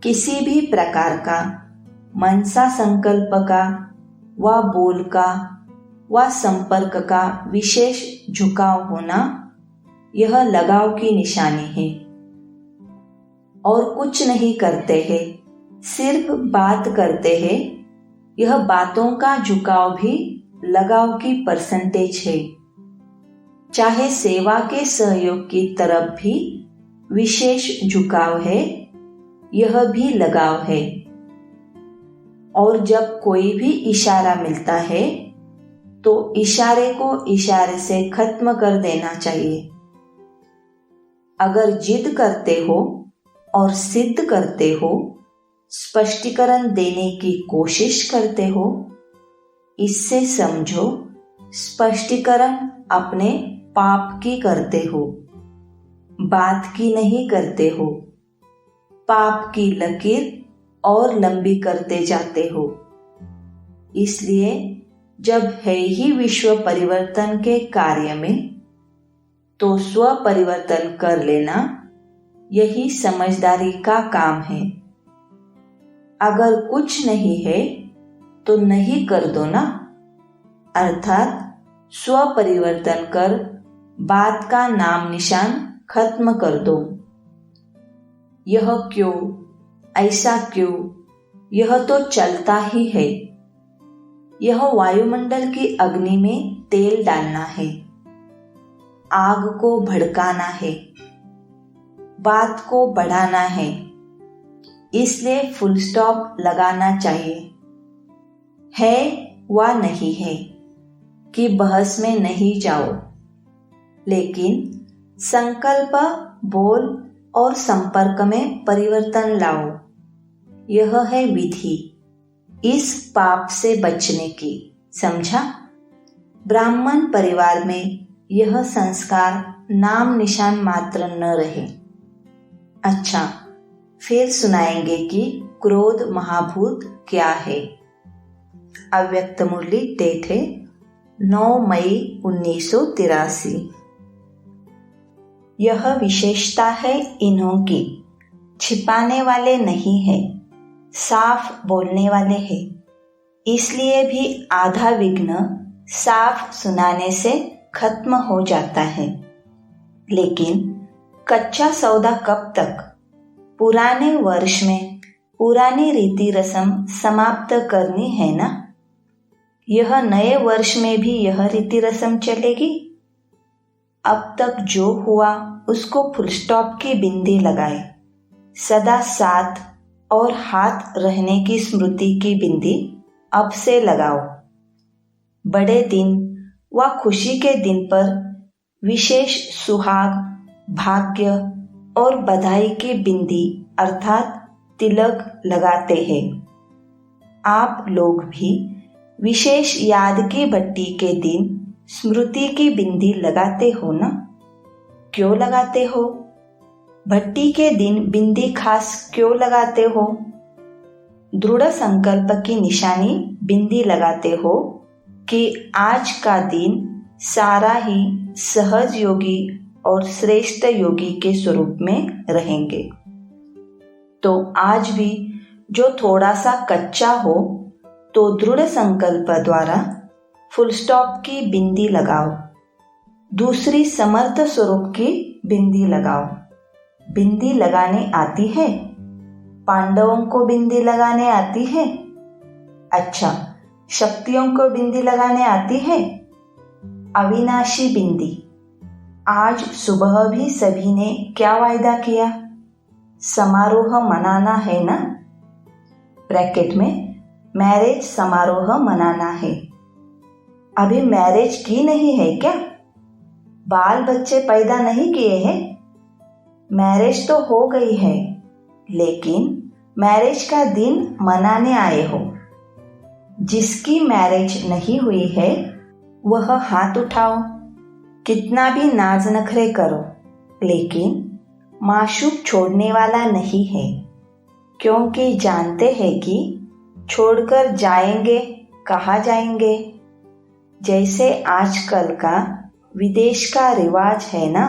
किसी भी प्रकार का मनसा संकल्प का व बोल का व संपर्क का विशेष झुकाव होना यह लगाव की निशानी है। और कुछ नहीं करते हैं, सिर्फ बात करते हैं। यह बातों का झुकाव भी लगाव की परसेंटेज है। चाहे सेवा के सहयोग की तरफ भी विशेष झुकाव है, यह भी लगाव है। और जब कोई भी इशारा मिलता है तो इशारे को इशारे से खत्म कर देना चाहिए। अगर जिद करते हो और सिद्ध करते हो, स्पष्टीकरण देने की कोशिश करते हो, इससे समझो स्पष्टीकरण अपने पाप की करते हो, बात की नहीं करते हो। पाप की लकीर और लंबी करते जाते हो। इसलिए जब है ही विश्व परिवर्तन के कार्य में, तो स्व परिवर्तन कर लेना यही समझदारी का काम है। अगर कुछ नहीं है तो नहीं कर दो ना, अर्थात स्व परिवर्तन कर बात का नाम निशान खत्म कर दो। यह क्यों, ऐसा क्यों, यह तो चलता ही है। यह वायुमंडल की अग्नि में तेल डालना है, आग को भड़काना है, बात को बढ़ाना है। इसलिए फुल स्टॉप लगाना चाहिए। है व नहीं है कि बहस में नहीं जाओ, लेकिन संकल्प, बोल और संपर्क में परिवर्तन लाओ। यह है विधि इस पाप से बचने की, समझा? ब्राह्मण परिवार में यह संस्कार नाम निशान मात्र न रहे। अच्छा, फिर सुनाएंगे कि क्रोध महाभूत क्या है। अव्यक्त मुरली डेट है 9 मई 1983। यह विशेषता है इन्हों की, छिपाने वाले नहीं है, साफ बोलने वाले हैं। इसलिए भी आधा विघ्न साफ सुनाने से खत्म हो जाता है। लेकिन कच्चा सौदा कब तक? पुराने वर्ष में पुरानी रीति रस्म समाप्त करनी है ना। यह नए वर्ष में भी यह रीति रस्म चलेगी। अब तक जो हुआ उसको फुल स्टॉप की बिंदी लगाए। सदा साथ और हाथ रहने की स्मृति की बिंदी अब से लगाओ। बड़े दिन व खुशी के दिन पर विशेष सुहाग, भाग्य और बधाई की बिंदी अर्थात तिलक लगाते हैं। आप लोग भी विशेष याद की भट्टी के दिन स्मृति की बिंदी लगाते हो ना? क्यों लगाते हो? भट्टी के दिन बिंदी खास क्यों लगाते हो? दृढ़ संकल्प की निशानी बिंदी लगाते हो कि आज का दिन सारा ही सहज योगी और श्रेष्ठ योगी के स्वरूप में रहेंगे। तो आज भी जो थोड़ा सा कच्चा हो तो दृढ़ संकल्प द्वारा फुल स्टॉप की बिंदी लगाओ। दूसरी समर्थ स्वरूप की बिंदी लगाओ। बिंदी लगाने आती है? पांडवों को बिंदी लगाने आती है? अच्छा, शक्तियों को बिंदी लगाने आती है? अविनाशी बिंदी। आज सुबह भी सभी ने क्या वायदा किया? समारोह मनाना है ना? ब्रैकेट में मैरिज समारोह मनाना है। अभी मैरिज की नहीं है क्या? बाल बच्चे पैदा नहीं किए हैं? मैरिज तो हो गई है, लेकिन मैरिज का दिन मनाने आए हो। जिसकी मैरिज नहीं हुई है वह हाथ उठाओ। कितना भी नाज नखरे करो, लेकिन माशूक छोड़ने वाला नहीं है, क्योंकि जानते हैं कि छोड़कर जाएंगे कहाँ जाएंगे। जैसे आजकल का विदेश का रिवाज है ना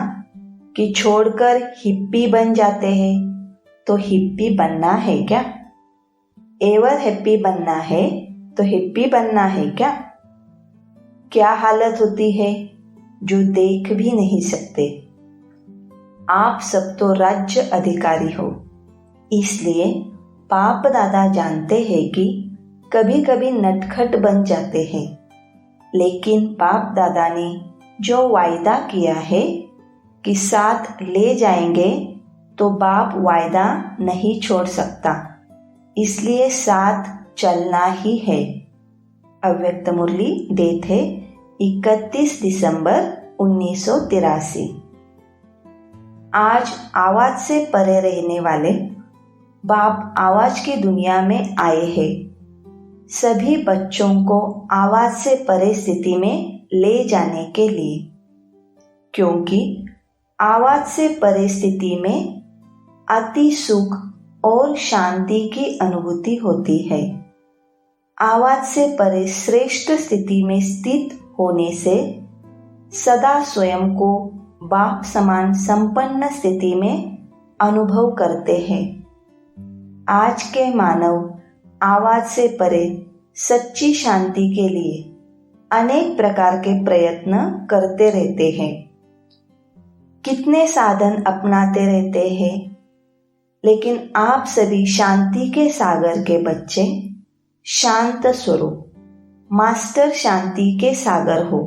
कि छोड़कर हिप्पी बन जाते हैं, तो हिप्पी बनना है क्या? एवर हैप्पी बनना है तो हिप्पी बनना है क्या? क्या हालत होती है जो देख भी नहीं सकते। आप सब तो राज्य अधिकारी हो, इसलिए बाप दादा जानते हैं कि कभी कभी नटखट बन जाते हैं, लेकिन बाप दादा ने जो वायदा किया है कि साथ ले जाएंगे, तो बाप वायदा नहीं छोड़ सकता, इसलिए साथ चलना ही है। अव्यक्त मुरली डेट है 31 दिसंबर 1983। आज आवाज से परे रहने वाले बाप आवाज की दुनिया में आए हैं। सभी बच्चों को आवाज से परे स्थिति में ले जाने के लिए, क्योंकि आवाज से परे स्थिति में अति सुख और शांति की अनुभूति होती है। आवाज से परे श्रेष्ठ स्थिति में स्थित होने से सदा स्वयं को बाप समान संपन्न स्थिति में अनुभव करते हैं। आज के मानव आवाज से परे सच्ची शांति के लिए अनेक प्रकार के प्रयत्न करते रहते हैं। कितने साधन अपनाते रहते हैं, लेकिन आप सभी शांति के सागर के बच्चे, शांत स्वरूप मास्टर शांति के सागर हो।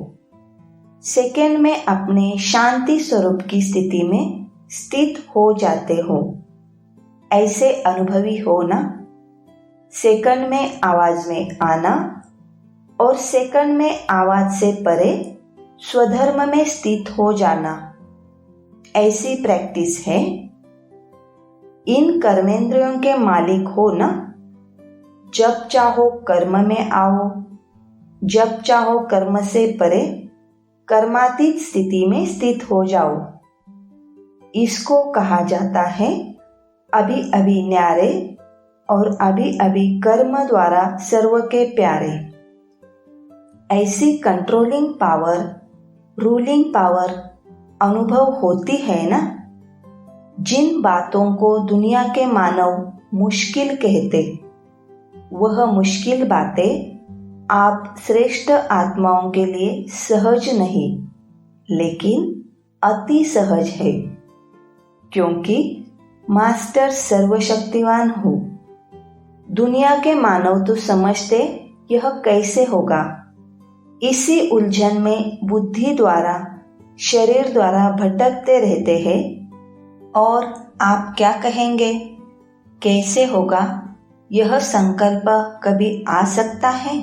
सेकंड में अपने शांति स्वरूप की स्थिति में स्थित हो जाते हो। ऐसे अनुभवी हो ना? सेकंड में आवाज में आना और सेकंड में आवाज से परे स्वधर्म में स्थित हो जाना, ऐसी प्रैक्टिस है। इन कर्मेंद्रियों के मालिक हो ना? जब चाहो कर्म में आओ, जब चाहो कर्म से परे कर्मातीत स्थिति में स्थित हो जाओ। इसको कहा जाता है अभी अभी न्यारे और अभी अभी कर्म द्वारा सर्व के प्यारे। ऐसी कंट्रोलिंग पावर, रूलिंग पावर अनुभव होती है ना? जिन बातों को दुनिया के मानव मुश्किल कहते, वह मुश्किल बातें आप श्रेष्ठ आत्माओं के लिए सहज नहीं, लेकिन अति सहज है, क्योंकि मास्टर सर्वशक्तिवान हो। दुनिया के मानव तो समझते यह कैसे होगा। इसी उलझन में बुद्धि द्वारा, शरीर द्वारा भटकते रहते हैं। और आप क्या कहेंगे, कैसे होगा? यह संकल्प कभी आ सकता है?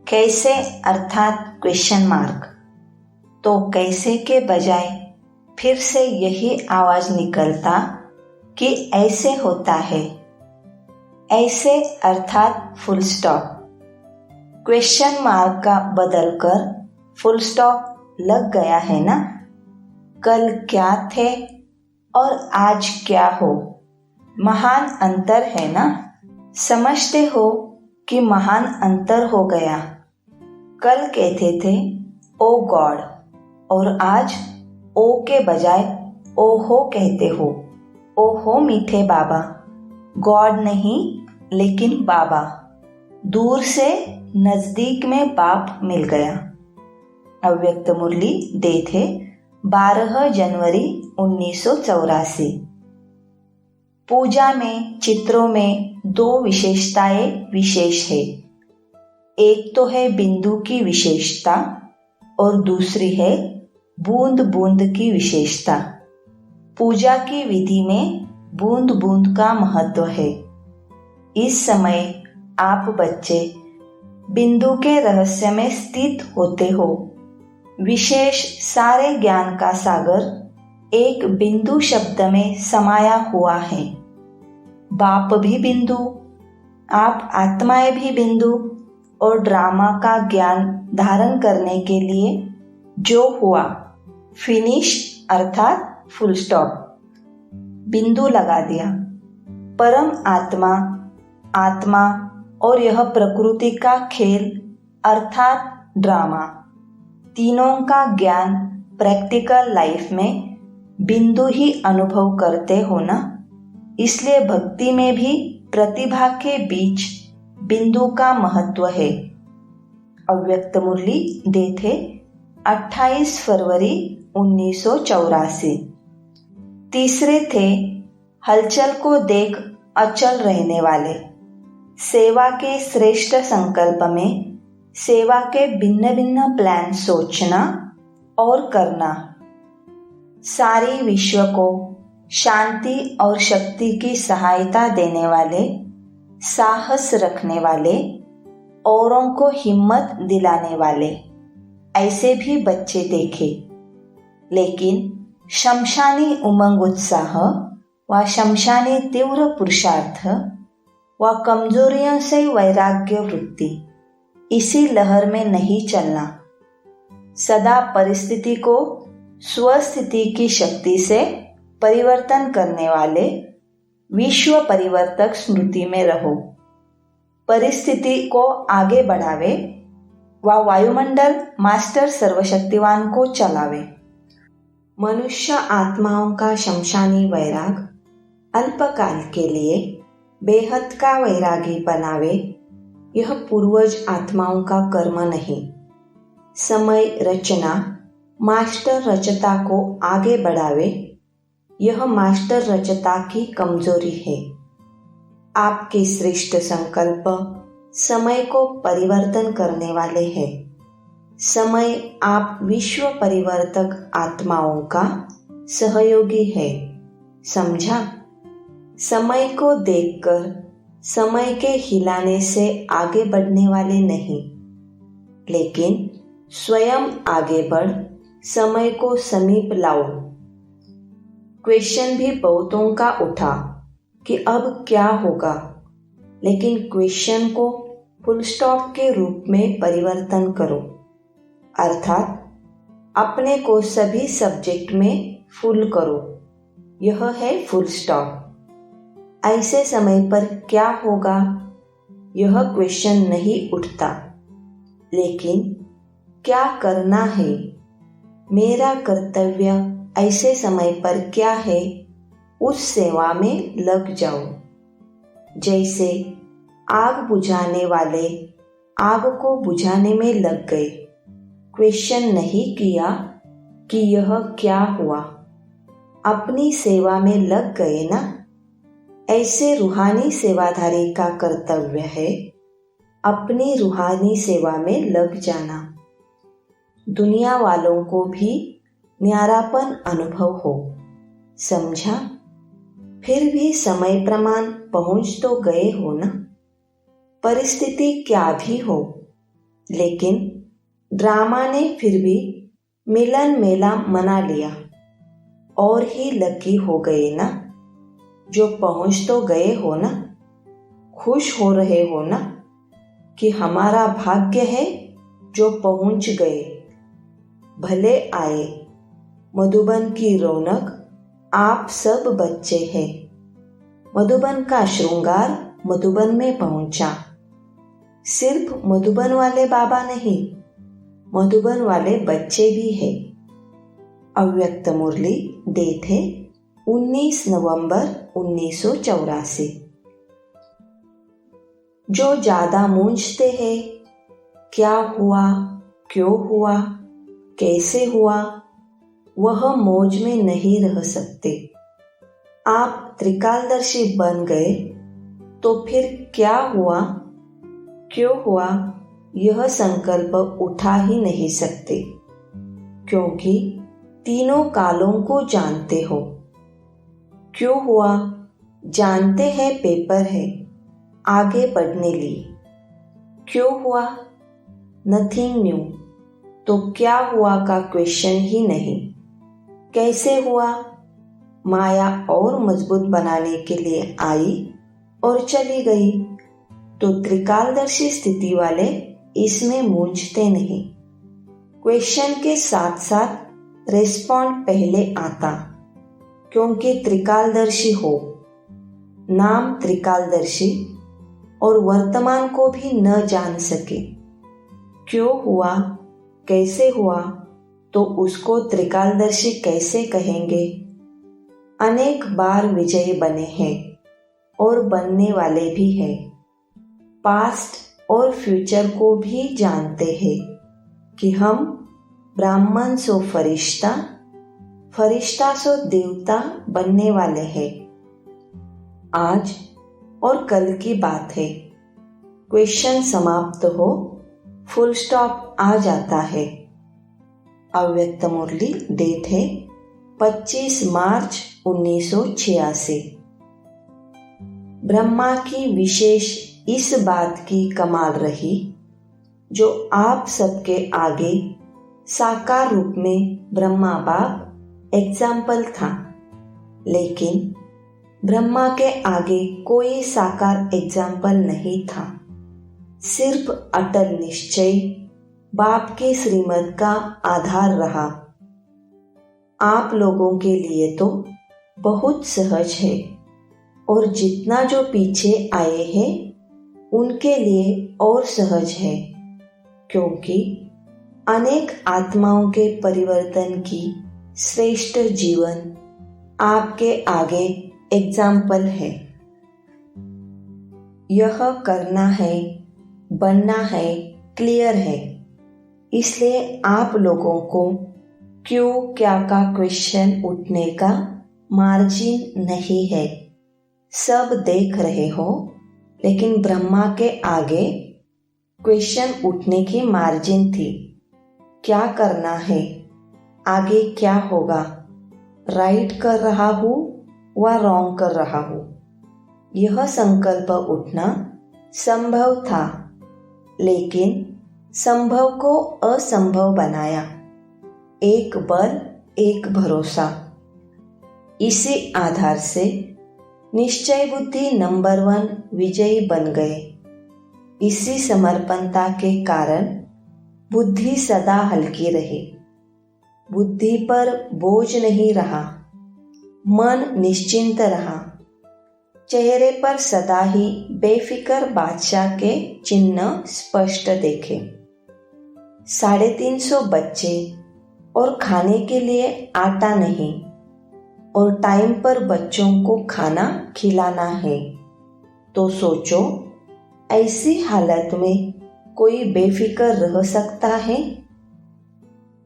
कैसे अर्थात क्वेश्चन मार्क। तो कैसे के बजाय फिर से यही आवाज निकलता कि ऐसे होता है। ऐसे अर्थात फुल स्टॉप। क्वेश्चन मार्क का बदलकर फुल स्टॉप लग गया है ना। कल क्या थे और आज क्या हो, महान अंतर है ना। समझते हो कि महान अंतर हो गया। कल कहते थे ओ गॉड और आज ओ के बजाय ओहो कहते हो। ओहो मीठे बाबा, गॉड नहीं लेकिन बाबा। दूर से नजदीक में बाप मिल गया। अव्यक्त मुरली दे थे 12 जनवरी 1984। पूजा में चित्रों में 2 विशेषताएं विशेष है। एक तो है बिंदु की विशेषता और दूसरी है बूंद बूंद की विशेषता। पूजा की विधि में बूंद बूंद का महत्व है। इस समय आप बच्चे बिंदु के रहस्य में स्थित होते हो। विशेष सारे ज्ञान का सागर एक बिंदु शब्द में समाया हुआ है। बाप भी बिंदु, आप आत्माएं भी बिंदु और ड्रामा का ज्ञान धारण करने के लिए जो हुआ, फिनिश अर्थात फुल स्टॉप, बिंदु लगा दिया। परम आत्मा, आत्मा और यह प्रकृति का खेल अर्थात ड्रामा, तीनों का ज्ञान प्रैक्टिकल लाइफ में बिंदु ही अनुभव करते हो ना। इसलिए भक्ति में भी प्रतिभा के बीच बिंदु का महत्व है। अव्यक्त मुरली दे थे 28 फरवरी 1984। तीसरे थे हलचल को देख अचल रहने वाले। सेवा के श्रेष्ठ संकल्प में सेवा के भिन्न भिन्न प्लान सोचना और करना। सारी विश्व को शांति और शक्ति की सहायता देने वाले, साहस रखने वाले, औरों को हिम्मत दिलाने वाले ऐसे भी बच्चे देखे। लेकिन शमशानी उमंग उत्साह व शमशानी तीव्र पुरुषार्थ व कमजोरियों से वैराग्य वृत्ति, इसी लहर में नहीं चलना। सदा परिस्थिति को स्वस्थिति की शक्ति से परिवर्तन करने वाले विश्व परिवर्तक स्मृति में रहो। परिस्थिति को आगे बढ़ावे व वायुमंडल मास्टर सर्वशक्तिवान को चलावे। मनुष्य आत्माओं का शमशानी वैराग अल्पकाल के लिए बेहद का वैरागी बनावे। यह पूर्वज आत्माओं का कर्म नहीं। समय रचना मास्टर रचता को आगे बढ़ावे, यह मास्टर रचता की कमजोरी है। आपके श्रेष्ठ संकल्प समय को परिवर्तन करने वाले हैं। समय आप विश्व परिवर्तक आत्माओं का सहयोगी है। समझा? समय को देखकर समय के हिलाने से आगे बढ़ने वाले नहीं, लेकिन स्वयं आगे बढ़ समय को समीप लाओ। क्वेश्चन भी बहुतों का उठा कि अब क्या होगा, लेकिन क्वेश्चन को फुल स्टॉप के रूप में परिवर्तन करो, अर्थात अपने को सभी सब्जेक्ट में फुल करो। यह है फुल स्टॉप। ऐसे समय पर क्या होगा, यह क्वेश्चन नहीं उठता, लेकिन क्या करना है, मेरा कर्तव्य ऐसे समय पर क्या है, उस सेवा में लग जाओ। जैसे आग बुझाने वाले आग को बुझाने में लग गए, क्वेश्चन नहीं किया कि यह क्या हुआ, अपनी सेवा में लग गए ना। ऐसे रूहानी सेवाधारी का कर्तव्य है अपनी रूहानी सेवा में लग जाना। दुनिया वालों को भी न्यारापन अनुभव हो। समझा? फिर भी समय प्रमाण पहुंच तो गए हो ना। परिस्थिति क्या भी हो, लेकिन ड्रामा ने फिर भी मिलन मेला मना लिया। और ही लकी हो गए ना, जो पहुंच तो गए हो ना। खुश हो रहे हो ना कि हमारा भाग्य है जो पहुंच गए। भले आए मधुबन की रौनक, आप सब बच्चे हैं। मधुबन का श्रृंगार मधुबन में पहुंचा। सिर्फ मधुबन वाले बाबा नहीं, मधुबन वाले बच्चे भी हैं। अव्यक्त मुरली, डेट है 19 नवंबर 1984। जो ज्यादा मूंझते हैं, क्या हुआ, क्यों हुआ, कैसे हुआ, वह मौज में नहीं रह सकते। आप त्रिकालदर्शी बन गए तो फिर क्या हुआ, क्यों हुआ, यह संकल्प उठा ही नहीं सकते, क्योंकि तीनों कालों को जानते हो। क्यों हुआ जानते हैं, पेपर है आगे पढ़ने लिए। क्यों हुआ, नथिंग न्यू, तो क्या हुआ का क्वेश्चन ही नहीं। कैसे हुआ, माया और मजबूत बनाने के लिए आई और चली गई। तो त्रिकालदर्शी स्थिति वाले इसमें मूंझते नहीं। क्वेश्चन के साथ साथ रेस्पॉन्ड पहले आता, क्योंकि त्रिकालदर्शी हो। नाम त्रिकालदर्शी और वर्तमान को भी न जान सके। क्यों हुआ, कैसे हुआ, तो उसको त्रिकालदर्शी कैसे कहेंगे। अनेक बार विजयी बने हैं और बनने वाले भी हैं। पास्ट और फ्यूचर को भी जानते हैं कि हम ब्राह्मण सो फरिश्ता, फरिश्ता सो देवता बनने वाले हैं। आज और कल की बात है। क्वेश्चन समाप्त हो, फुल स्टॉप आ जाता है। अव्यक्त मुरली, डेट है 25 मार्च 1986। ब्रह्मा की विशेष इस बात की कमाल रही, जो आप सबके आगे साकार रूप में ब्रह्मा बाप एग्जाम्पल था। लेकिन ब्रह्मा के आगे कोई साकार एग्जाम्पल नहीं था। सिर्फ अटल निश्चय बाप के श्रीमत का आधार रहा। आप लोगों के लिए तो बहुत सहज है, और जितना जो पीछे आए हैं उनके लिए और सहज है, क्योंकि अनेक आत्माओं के परिवर्तन की श्रेष्ठ जीवन आपके आगे एग्जाम्पल है। यह करना है, बनना है, क्लियर है। इसलिए आप लोगों को क्यों क्या का क्वेश्चन उठने का मार्जिन नहीं है। सब देख रहे हो, लेकिन ब्रह्मा के आगे क्वेश्चन उठने की मार्जिन थी। क्या करना है, आगे क्या होगा, राइट कर रहा हूँ व रॉन्ग कर रहा हूँ, यह संकल्प उठना संभव था। लेकिन संभव को असंभव बनाया। एक बल, एक भरोसा। इसी आधार से निश्चय बुद्धि नंबर 1 विजयी बन गए। इसी समर्पणता के कारण बुद्धि सदा हल्की रही। बुद्धि पर बोझ नहीं रहा, मन निश्चिंत रहा। चेहरे पर सदा ही बेफिक्र बादशाह के चिन्ह स्पष्ट देखे। 350 बच्चे और खाने के लिए आटा नहीं, और टाइम पर बच्चों को खाना खिलाना है। तो सोचो, ऐसी हालत में कोई बेफिक्र रह सकता है?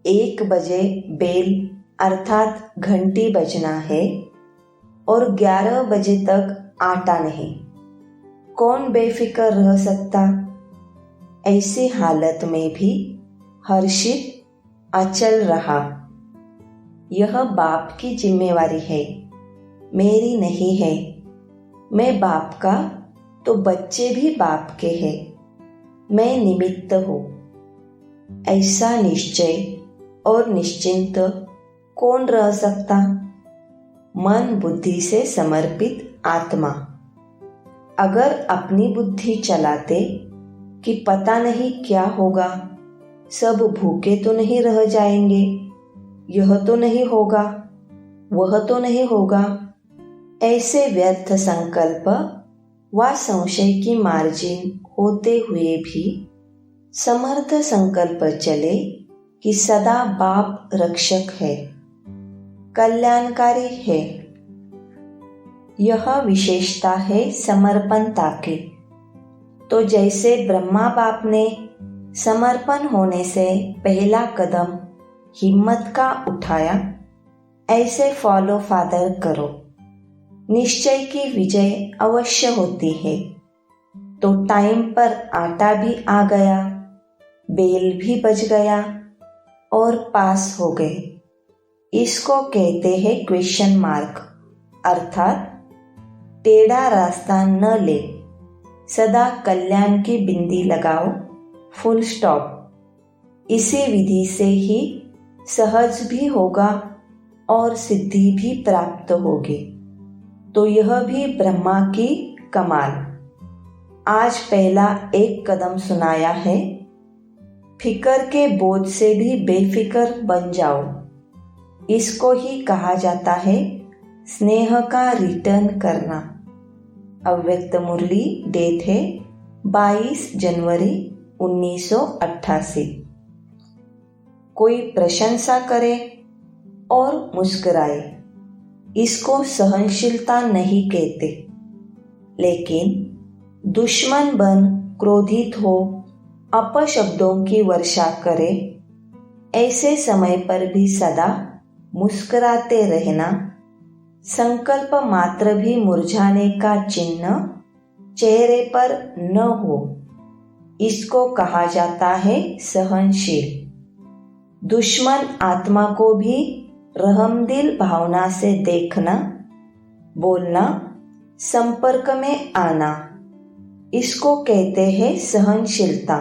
1 बजे बेल अर्थात घंटी बजना है और 11 बजे तक आटा नहीं। कौन बेफिक्र रह सकता? ऐसी हालत में भी हर्षित अचल रहा। यह बाप की जिम्मेवारी है। मेरी नहीं है। मैं बाप का तो बच्चे भी बाप के हैं। मैं निमित्त हूँ। ऐसा निश्चय और निश्चिंत कौन रह सकता? मन बुद्धि से समर्पित आत्मा। अगर अपनी बुद्धि चलाते कि पता नहीं क्या होगा, सब भूखे तो नहीं रह जाएंगे, यह तो नहीं होगा, वह तो नहीं होगा, ऐसे व्यर्थ संकल्प व संशय की मार्जिन होते हुए भी समर्थ संकल्प चले कि सदा बाप रक्षक है, कल्याणकारी है। यह विशेषता है समर्पणता की। तो जैसे ब्रह्मा बाप ने समर्पण होने से पहला कदम हिम्मत का उठाया, ऐसे फॉलो फादर करो। निश्चय की विजय अवश्य होती है। तो टाइम पर आटा भी आ गया, बेल भी बज गया और पास हो गए। इसको कहते हैं क्वेश्चन मार्क, अर्थात टेढ़ा रास्ता न ले, सदा कल्याण की बिंदी लगाओ, फुल स्टॉप। इसी विधि से ही सहज भी होगा और सिद्धि भी प्राप्त होगी। तो यह भी ब्रह्मा की कमाल। आज पहला एक कदम सुनाया है। फिकर के बोझ से भी बेफिक्र बन जाओ। इसको ही कहा जाता है स्नेह का रिटर्न करना। अव्यक्त मुरली, डेट है 22 जनवरी 1988। कोई प्रशंसा करे और मुस्कुराए, इसको सहनशीलता नहीं कहते। लेकिन दुश्मन बन क्रोधित हो अपशब्दों की वर्षा करे, ऐसे समय पर भी सदा मुस्कुराते रहना, संकल्प मात्र भी मुरझाने का चिन्ह चेहरे पर न हो, इसको कहा जाता है सहनशील। दुश्मन आत्मा को भी रहमदिल भावना से देखना, बोलना, संपर्क में आना, इसको कहते हैं सहनशीलता।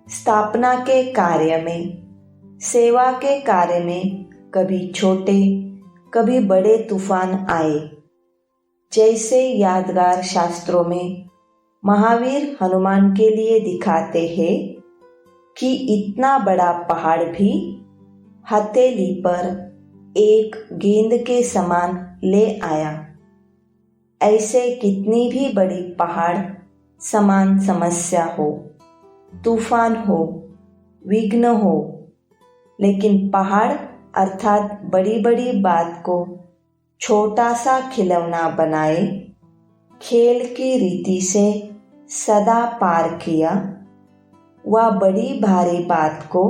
स्थापना के कार्य में, सेवा के कार्य में कभी छोटे कभी बड़े तूफान आए। जैसे यादगार शास्त्रों में महावीर हनुमान के लिए दिखाते हैं कि इतना बड़ा पहाड़ भी हथेली पर एक गेंद के समान ले आया। ऐसे कितनी भी बड़ी पहाड़ समान समस्या हो, तूफान हो, विघ्न हो, लेकिन पहाड़ अर्थात बड़ी बड़ी बात को छोटा सा खिलौना बनाए, खेल की रीति से सदा पार किया, वह बड़ी भारी बात को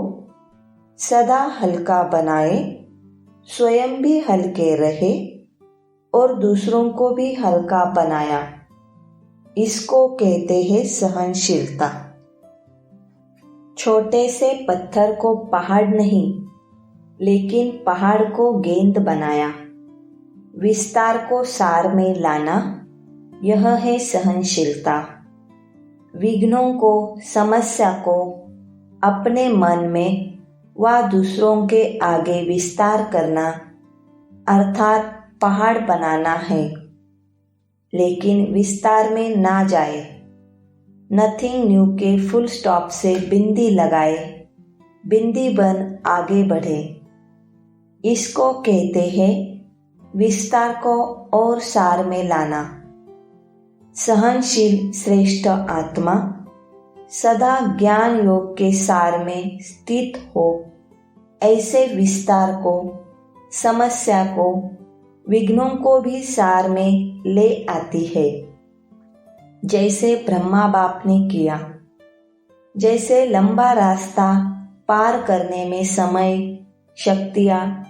सदा हल्का बनाए, स्वयं भी हल्के रहे और दूसरों को भी हल्का बनाया, इसको कहते हैं सहनशीलता। छोटे से पत्थर को पहाड़ नहीं, लेकिन पहाड़ को गेंद बनाया, विस्तार को सार में लाना, यह है सहनशीलता। विघ्नों को, समस्या को अपने मन में व दूसरों के आगे विस्तार करना अर्थात पहाड़ बनाना है, लेकिन विस्तार में ना जाए। नथिंग न्यू के फुल स्टॉप से बिंदी लगाए, बिंदी बन आगे बढ़े, इसको कहते हैं विस्तार को और सार में लाना। सहनशील श्रेष्ठ आत्मा सदा ज्ञान योग के सार में स्थित हो, ऐसे विस्तार को, समस्या को, विघ्नों को भी सार में ले आती है, जैसे ब्रह्मा बाप ने किया। जैसे लंबा रास्ता पार करने में समय, शक्तियाँ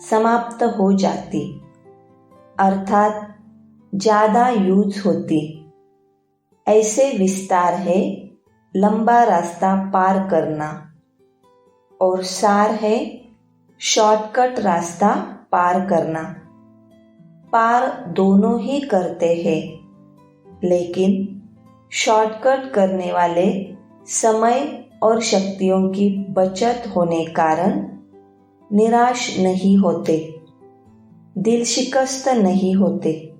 समाप्त हो जाती, अर्थात ज्यादा यूज होती, ऐसे विस्तार है लंबा रास्ता पार करना, और सार है शॉर्टकट रास्ता पार करना। पार दोनों ही करते हैं, लेकिन शॉर्टकट करने वाले समय और शक्तियों की बचत होने कारण निराश नहीं होते, दिल शिकस्त नहीं होते,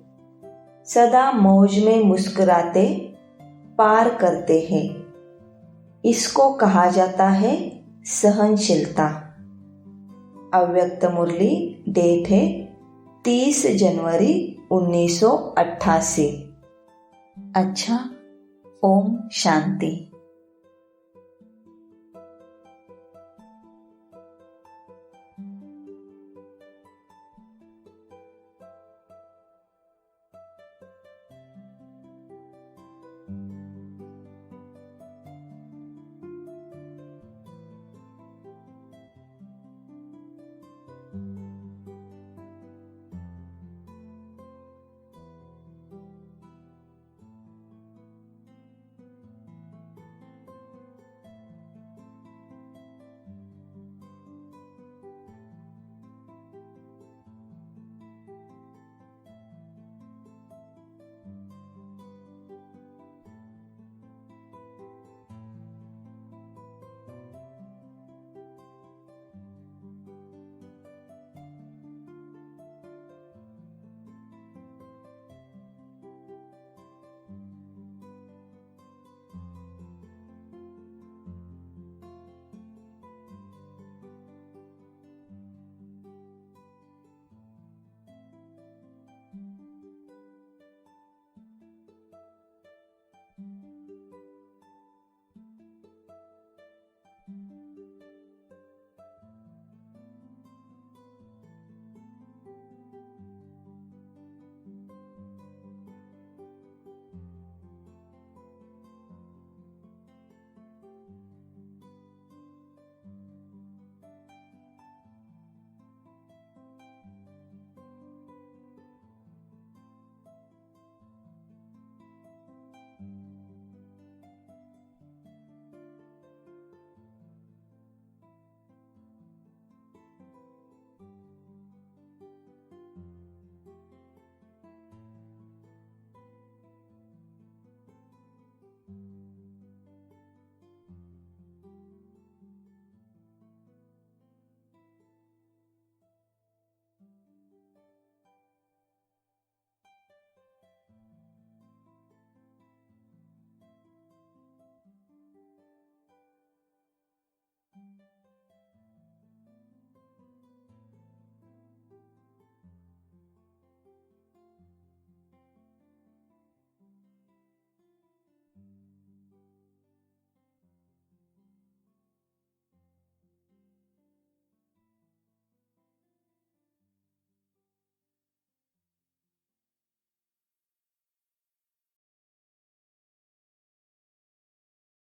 सदा मौज में मुस्कुराते पार करते हैं। इसको कहा जाता है सहनशीलता। अव्यक्त मुरली, डेट है 30 जनवरी 1988। अच्छा, ओम शांति।